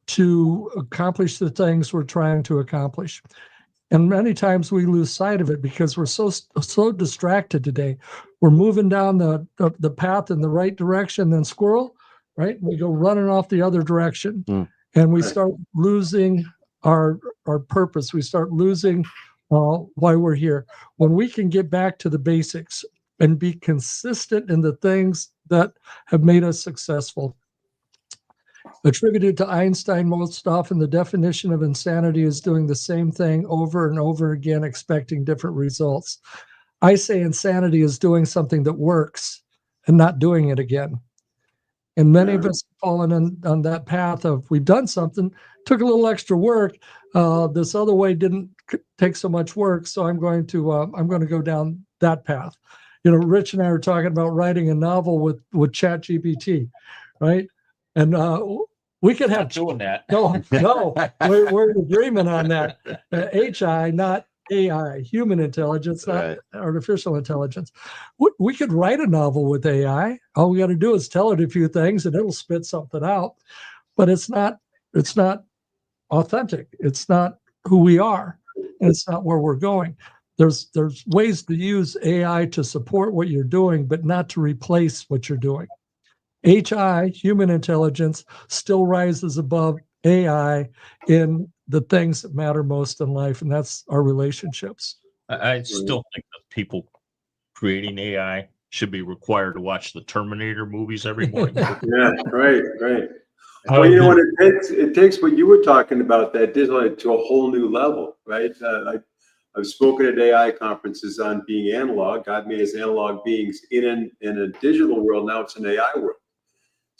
to accomplish the things we're trying to accomplish. And many times we lose sight of it because we're so distracted today. We're moving down the path in the right direction, then squirrel, right? We go running off the other direction, and we start losing our purpose. We start losing why we're here. When we can get back to the basics and be consistent in the things that have made us successful. Attributed to Einstein most often, the definition of insanity is doing the same thing over and over again, expecting different results. I say insanity is doing something that works and not doing it again. And many of us have fallen on that path of, we've done something, took a little extra work. This other way didn't take so much work, so I'm going to go down that path. You know, Rich and I were talking about writing a novel with ChatGPT, right? And we could have doing that. No, we're in agreement on that. HI, not AI, human intelligence, not artificial intelligence. We could write a novel with AI. All we got to do is tell it a few things, and it'll spit something out. But it's not authentic. It's not who we are, and it's not where we're going. There's ways to use AI to support what you're doing, but not to replace what you're doing. HI, human intelligence, still rises above AI in the things that matter most in life, and that's our relationships. I still think that people creating AI should be required to watch the Terminator movies every morning. Yeah, right. Well, you know what it takes what you were talking about, that digital to a whole new level, right? I've spoken at AI conferences on being analog. God made us analog beings in a digital world. Now it's an AI world.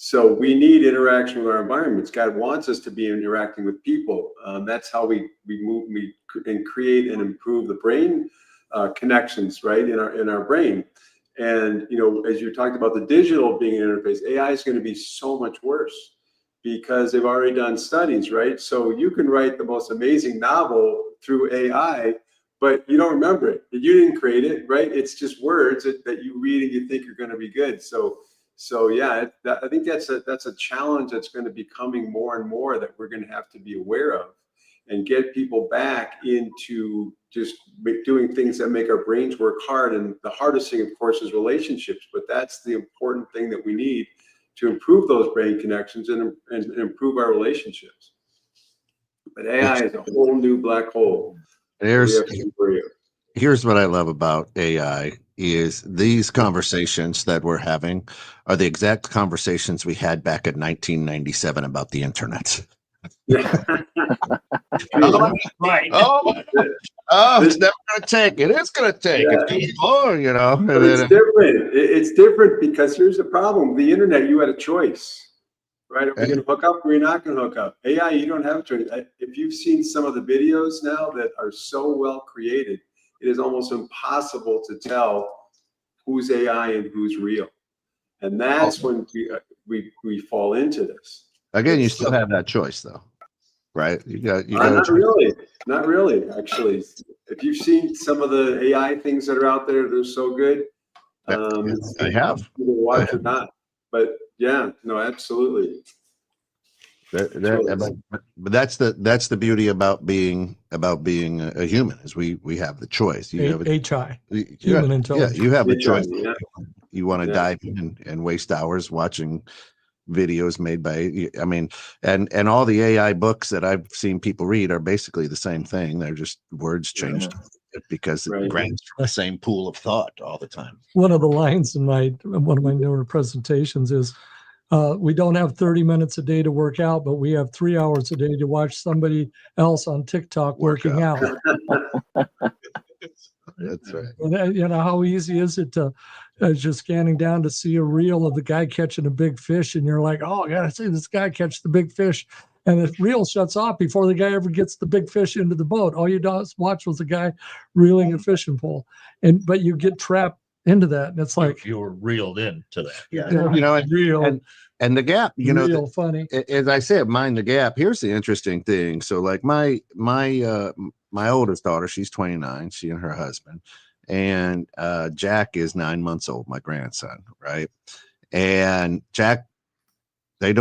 So we need interaction with our environments. God wants us to be interacting with people. That's how we move, and create and improve the brain connections, right, in our brain. And as you talked about the digital being an interface, AI is going to be so much worse because they've already done studies, right? So you can write the most amazing novel through AI, but you don't remember it. You didn't create it, right? It's just words that you read and you think are going to be good. So yeah, I think that's a challenge that's going to be coming more and more that we're going to have to be aware of, and get people back into just doing things that make our brains work hard. And the hardest thing, of course, is relationships. But that's the important thing that we need to improve those brain connections and improve our relationships. But AI is a whole new black hole. Here's what I love about AI is these conversations that we're having are the exact conversations we had back in 1997 about the internet. Right. It's never going to take. It is going to take. Yeah. It's more, But it's different. It's different because here's the problem. The internet, you had a choice, right? Are we going to hook up or are we not going to hook up? AI, you don't have a choice. If you've seen some of the videos now that are so well created, it is almost impossible to tell who's AI and who's real. And that's when we fall into this. Again, you still have that choice, though, right? You got not really. Actually, if you've seen some of the AI things that are out there, they're so good. I have. Either watch or not, but yeah, no, absolutely. But that's the beauty about being a human is we have the choice. You have human intelligence. Yeah, you have a choice. Yeah. You want to dive in and waste hours watching videos made by, and all the AI books that I've seen people read are basically the same thing. They're just words changed because it grants from the same pool of thought all the time. One of the lines in one of my newer presentations is, we don't have 30 minutes a day to work out, but we have 3 hours a day to watch somebody else on TikTok working out. That's right. And how easy is it to just scanning down to see a reel of the guy catching a big fish, and you're like, oh, I gotta see this guy catch the big fish, and the reel shuts off before the guy ever gets the big fish into the boat. All you watch was the guy reeling a fishing pole, but you get trapped into that, and it's like you were reeled into that. And the gap, real funny. As I said, mind the gap. Here's the interesting thing. So, like my oldest daughter, she's 29. She and her husband, and Jack is 9 months old. My grandson, right? And Jack, they're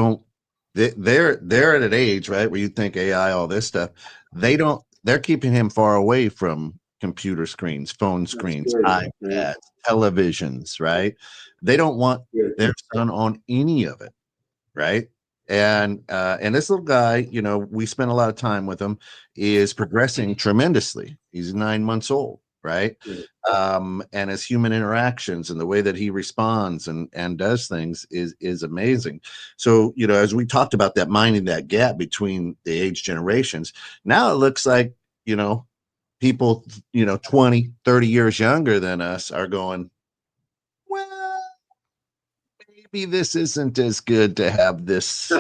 at an age, right, where you think AI, all this stuff. They're keeping him far away from computer screens, phone screens, iPads, televisions, right? They don't want their son on any of it, right? And this little guy, we spent a lot of time with him, is progressing tremendously. He's 9 months old, right? And his human interactions and the way that he responds and does things is amazing. So, as we talked about that, minding that gap between the age generations, now it looks like, people, 20, 30 years younger than us are going, well, maybe this isn't as good to have this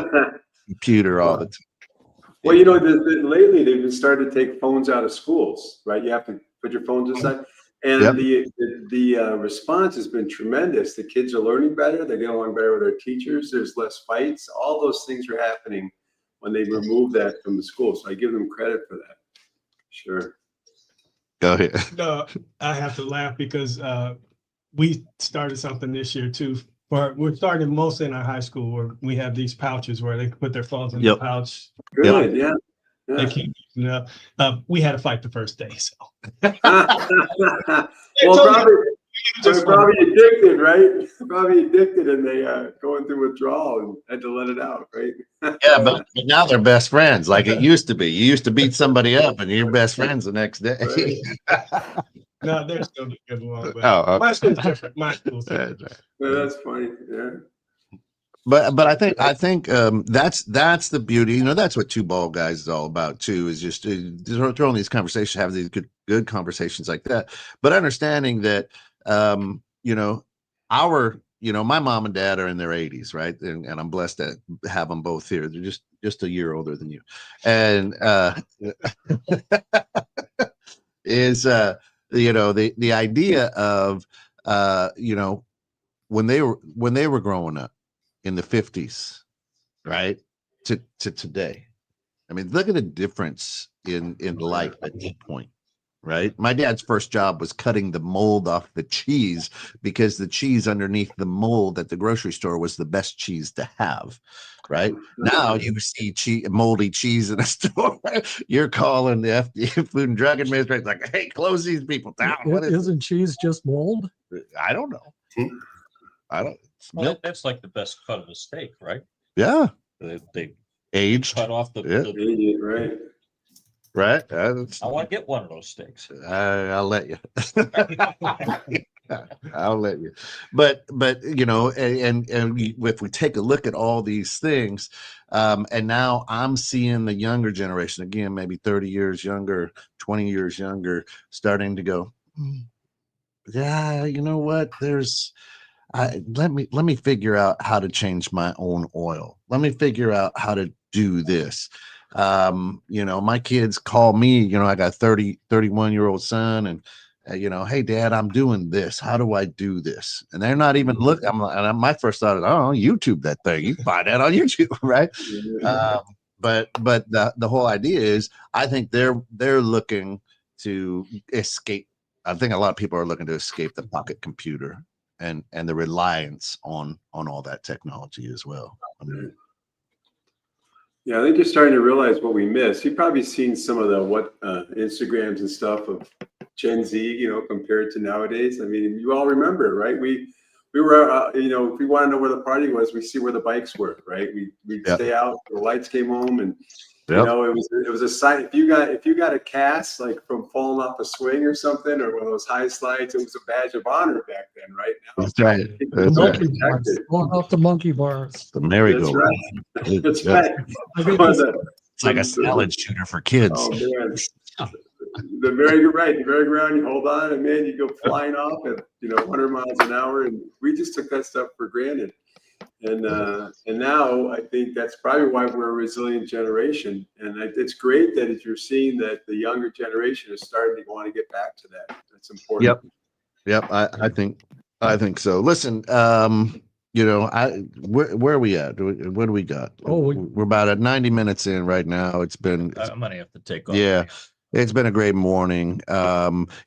computer all the time. Well, lately they've been starting to take phones out of schools, right? You have to put your phones aside. And the response has been tremendous. The kids are learning better. They get along better with their teachers. There's less fights. All those things are happening when they remove that from the school. So I give them credit for that. Sure. Go ahead. No, I have to laugh because we started something this year too. We're starting mostly in our high school where we have these pouches where they put their phones in the pouch. Good, yeah. They keep using it up. We had a fight the first day, so. Well, probably addicted, right? Probably addicted, and they going through withdrawal and had to let it out, right? Yeah, but now they're best friends like it used to be. You used to beat somebody up, and you're best friends the next day. Right. No, they're still good along. My school's different. My school's different. Yeah, that's funny. Yeah. But I think that's the beauty. You know, that's what Two Ball Guys is all about too. Is just throwing these conversations, having these good conversations like that. But understanding that you know, my mom and dad are in their 80s, right? And I'm blessed to have them both here. They're just a year older than you, and is you know, the idea of you know, when they were growing up in the 50s, right, to today. I mean, look at the difference in life at that point, right? My dad's first job was cutting the mold off the cheese because the cheese underneath the mold at the grocery store was the best cheese to have, right? Now you see moldy cheese in a store, you're calling the FDA, Food and Drug Administration, like, hey, close these people down. Isn't cheese just mold? I don't know. I don't. Well, that's like the best cut of the steak, right? Yeah. They Aged. cut off the Right. Right. I want to get one of those steaks. I'll let you. I'll let you. But you know, and if we take a look at all these things, and now I'm seeing the younger generation again, maybe 30 years younger, 20 years younger, starting to go, yeah, you know what? Let me figure out how to change my own oil. Let me figure out how to do this. You know, my kids call me, you know, I got 31-year-old son, and you know, hey dad, I'm doing this. How do I do this? And they're not even looking. My first thought is, oh, YouTube that thing. You find that on YouTube, right? But the whole idea is, I think they're looking to escape. I think a lot of people are looking to escape the pocket computer and the reliance on all that technology as well. I mean, yeah, I think you're starting to realize what we miss. You've probably seen some of the Instagrams and stuff of Gen Z, you know, compared to nowadays. I mean, you all remember, right? We were, you know, if we want to know where the party was, we see where the bikes were, right? We'd stay out, the lights came home, and you know, it was a sign. If you got a cast like from falling off a swing or something, or one of those high slides, it was a badge of honor back then, right? Now, that's right. That's right. Going off the monkey bars. The merry-go-round. That's right. It's like a salad shooter for kids. Oh man. The merry-go-round, you hold on, and man, you go flying off at 100 miles an hour, and we just took that stuff for granted. And now I think that's probably why we're a resilient generation. And it's great that you're seeing that the younger generation is starting to want to get back to that. That's important. Yep. I think so. Listen, you know, where are we at? What do we got? Oh, we're about at 90 minutes in right now. I'm gonna have to take off. Yeah, it's been a great morning.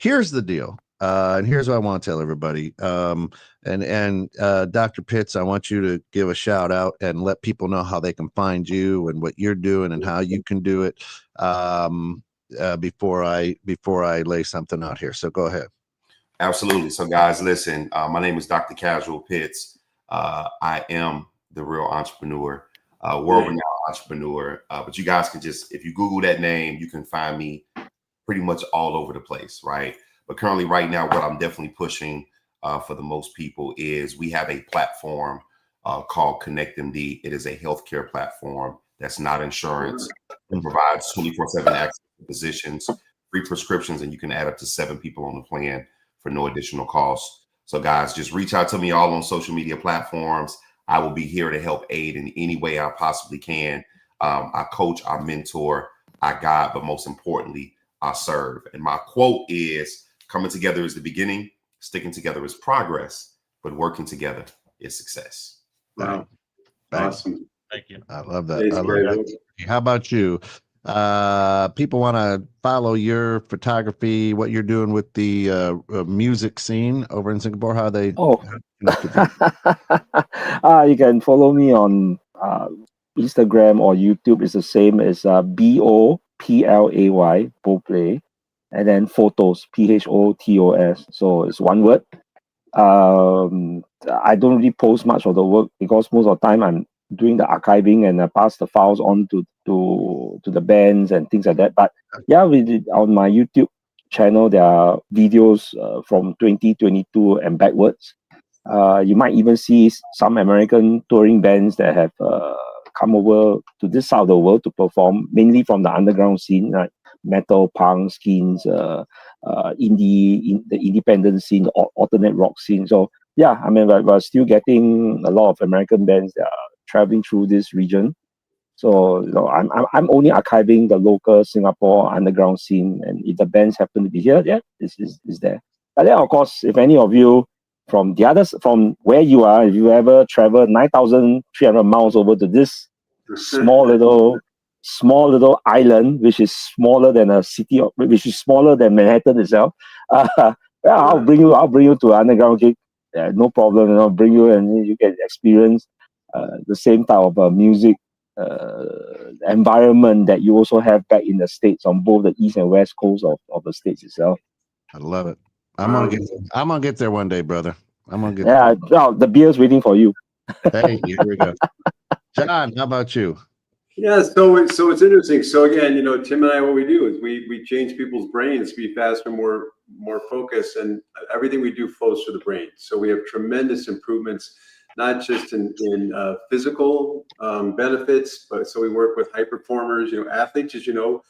Here's the deal. And here's what I want to tell everybody. And Dr. Pitts, I want you to give a shout out and let people know how they can find you and what you're doing and how you can do it. Before I lay something out here. So go ahead. Absolutely. So guys, listen, my name is Dr. Casual Pitts. I am the real entrepreneur, world-renowned entrepreneur. But you guys can just, if you Google that name, you can find me pretty much all over the place, right? But currently right now, what I'm definitely pushing for the most people is we have a platform called ConnectMD. It is a healthcare platform that's not insurance and provides 24/7 access to physicians, free prescriptions, and you can add up to 7 people on the plan for no additional cost. So guys, just reach out to me all on social media platforms. I will be here to help aid in any way I possibly can. I coach, I mentor, I guide, but most importantly, I serve. And my quote is, coming together is the beginning, sticking together is progress, but working together is success. Wow. Right. Awesome. Thank you. I love that. Thanks, I love Gary. that. How about you? People want to follow your photography, what you're doing with the music scene over in Singapore. How they? Oh, you can follow me on Instagram or YouTube. It's the same as BOPLAY, Boplay, and then photos, PHOTOS. So it's one word. I don't really post much of the work because most of the time I'm doing the archiving and I pass the files on to the bands and things like that. But yeah, on my YouTube channel, there are videos from 2022 and backwards. You might even see some American touring bands that have come over to this side of the world to perform, mainly from the underground scene, like metal, punk, skins, the independent scene, the alternate rock scene. So yeah, I mean, we're still getting a lot of American bands that are traveling through this region. So I'm only archiving the local Singapore underground scene, and if the bands happen to be here, yeah, this is there. But then, of course, if any of you from where you are, if you ever travel 9,300 miles over to this small little island, which is smaller than a city, which is smaller than Manhattan itself, I'll bring you to an underground gig. No problem. I'll bring you and you can experience the same type of music environment that you also have back in the States on both the east and west coast of the States itself. I love it. I'm gonna get there one day, brother. I'm gonna get there. Well, the beer's waiting for you. Hey, here we go. John, how about you? Yeah, so it's interesting. So again, Tim and I, what we do is we change people's brains to be faster, more focused, and everything we do flows through the brain. So we have tremendous improvements, not just in physical benefits, but so we work with high performers, athletes, as you know,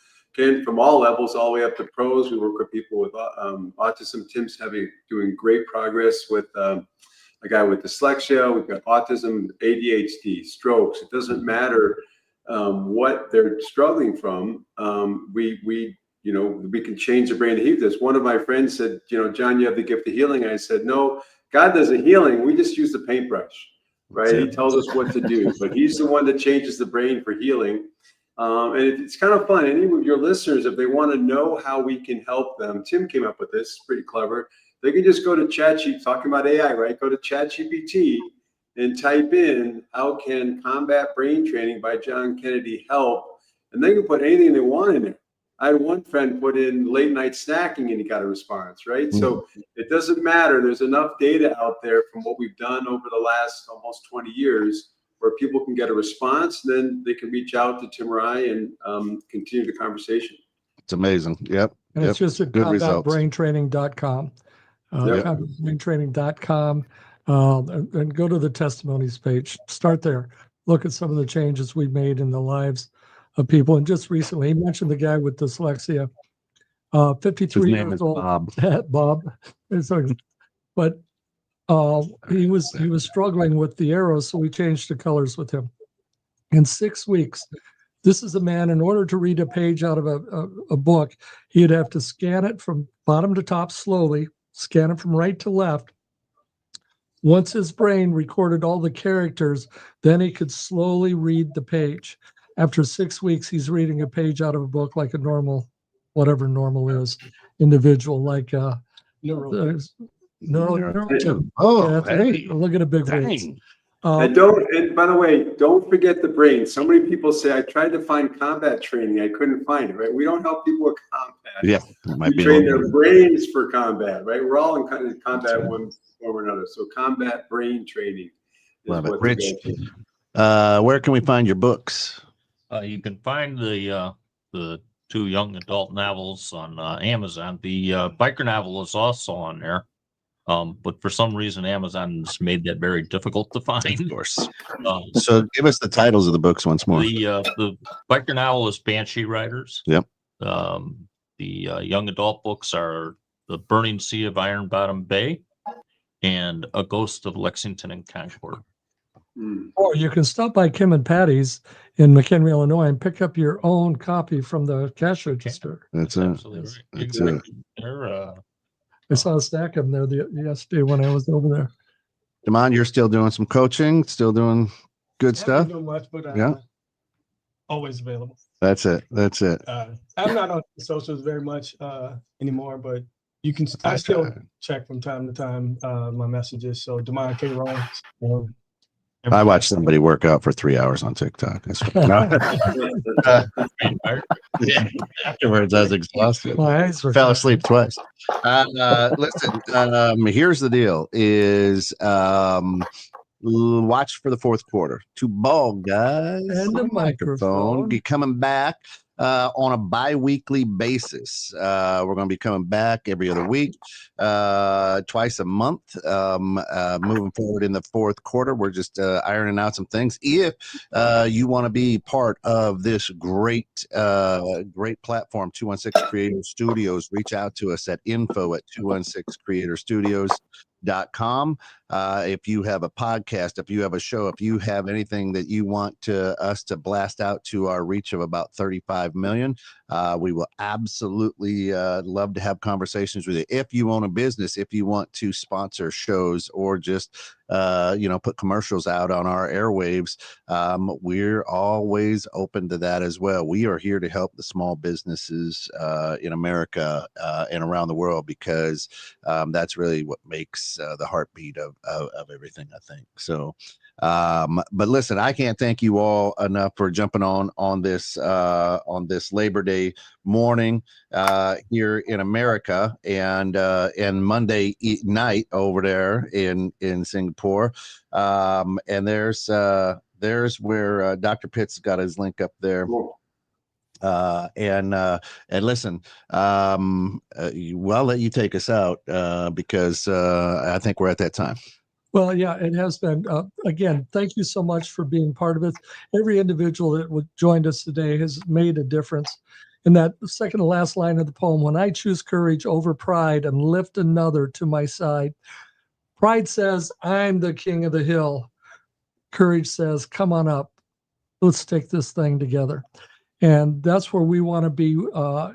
from all levels, all the way up to pros. We work with people with autism. Tim's doing great progress with a guy with dyslexia. We've got autism, ADHD, strokes. It doesn't matter what they're struggling from. We can change the brain to heal this. One of my friends said, John, you have the gift of healing. I said, no, God does the healing. We just use the paintbrush, right? He tells us what to do, but he's the one that changes the brain for healing. And it's kind of fun. Any of your listeners, if they want to know how we can help them, Tim came up with this, it's pretty clever. They can just go to ChatGPT, talking about AI, right? Go to ChatGPT and type in, how can combat brain training by John Kennedy help? And they can put anything they want in there. I had one friend put in late night snacking and he got a response, right? Mm-hmm. So it doesn't matter. There's enough data out there from what we've done over the last almost 20 years where people can get a response, then they can reach out to Tim or I and continue the conversation. It's amazing. Yep. And it's just at combatbraintraining.com. Combatbraintraining.com. And go to the testimonies page. Start there. Look at some of the changes we've made in the lives of people. And just recently, he mentioned the guy with dyslexia, 53 years old. Bob. But he was struggling with the arrows, so we changed the colors with him. In 6 weeks, this is a man, in order to read a page out of a book, he'd have to scan it from bottom to top slowly, scan it from right to left. Once his brain recorded all the characters, then he could slowly read the page. After 6 weeks, he's reading a page out of a book like a normal, whatever normal is, individual, like neural. Oh, yeah, hey, look at a big words. And by the way, don't forget the brain. So many people say, I tried to find combat training. I couldn't find it, right? We don't help people with combat. Yeah. We train their brains for combat, right? We're all in combat one form or another. So combat brain training is Love it. what Rich, where can we find your books? You can find the 2 young adult novels on Amazon. The biker novel is also on there. But for some reason, Amazon's made that very difficult to find. Of course. So give us the titles of the books once more. The biker novel is Banshee Riders. Yep. The young adult books are The Burning Sea of Iron Bottom Bay and A Ghost of Lexington and Concord. Or you can stop by Kim and Patty's in McHenry, Illinois, and pick up your own copy from the cash register. That's it. Absolutely right. That's it. I saw a stack of them there yesterday when I was over there. Damon, you're still doing some coaching, still doing good stuff? Not much, but yeah, always available. That's it. I'm not on socials very much anymore, but you can. I still check from time to time my messages. So Damon K. Rollins. I watched somebody work out for 3 hours on TikTok. That's afterwards, I was exhausted. My eyes were fell asleep twice. Listen, here's the deal: is watch for the fourth quarter. 2 ball guys and the microphone. Be coming back. on a bi-weekly basis. We're going to be coming back every other week, twice a month. Moving forward in the fourth quarter, we're just ironing out some things. If you want to be part of this great platform, 216 Creator Studios, reach out to us at info@216creatorstudios.com. If you have a podcast, if you have a show, if you have anything that you want us to blast out to our reach of about 35 million, we will absolutely love to have conversations with you. If you own a business, if you want to sponsor shows or just put commercials out on our airwaves, we're always open to that as well. We are here to help the small businesses in America and around the world, because that's really what makes the heartbeat of everything, I think. So, but listen, I can't thank you all enough for jumping on this Labor Day morning here in America, and Monday night over there in Singapore. And there's where Dr. Pitts got his link up there. And listen, well, I'll let you take us out because I think we're at that time. Well, yeah, it has been. Again, thank you so much for being part of it. Every individual that joined us today has made a difference. In that second to last line of the poem, when I choose courage over pride and lift another to my side, pride says, I'm the king of the hill. Courage says, come on up. Let's take this thing together. And that's where we want to be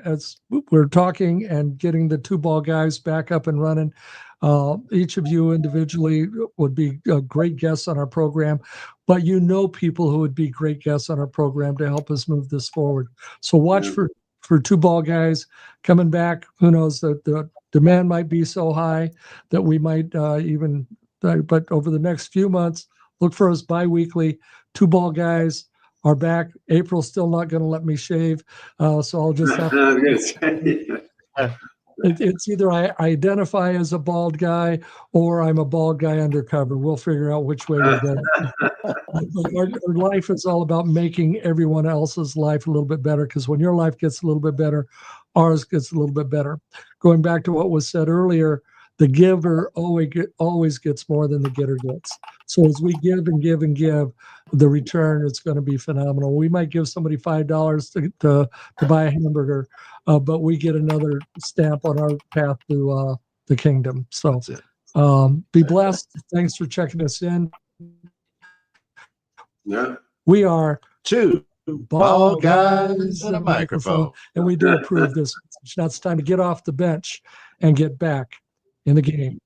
as we're talking and getting the two ball guys back up and running. Each of you individually would be great guests on our program, but people who would be great guests on our program to help us move this forward. So watch for two ball guys coming back. Who knows, that the demand might be so high that we might but over the next few months, look for us bi-weekly. Two ball guys are back. April's still not going to let me shave, so I'll just have to. It's either I identify as a bald guy or I'm a bald guy undercover. We'll figure out which way we're going. Our life is all about making everyone else's life a little bit better, because when your life gets a little bit better, ours gets a little bit better. Going back to what was said earlier, the giver always gets more than the getter gets. So as we give and give and give, the return is going to be phenomenal. We might give somebody $5 to buy a hamburger, but we get another stamp on our path to the kingdom. So be blessed. Thanks for checking us in. Yeah. We are two ball guys and a microphone. And we do approve this. Now it's time to get off the bench and get back in the game.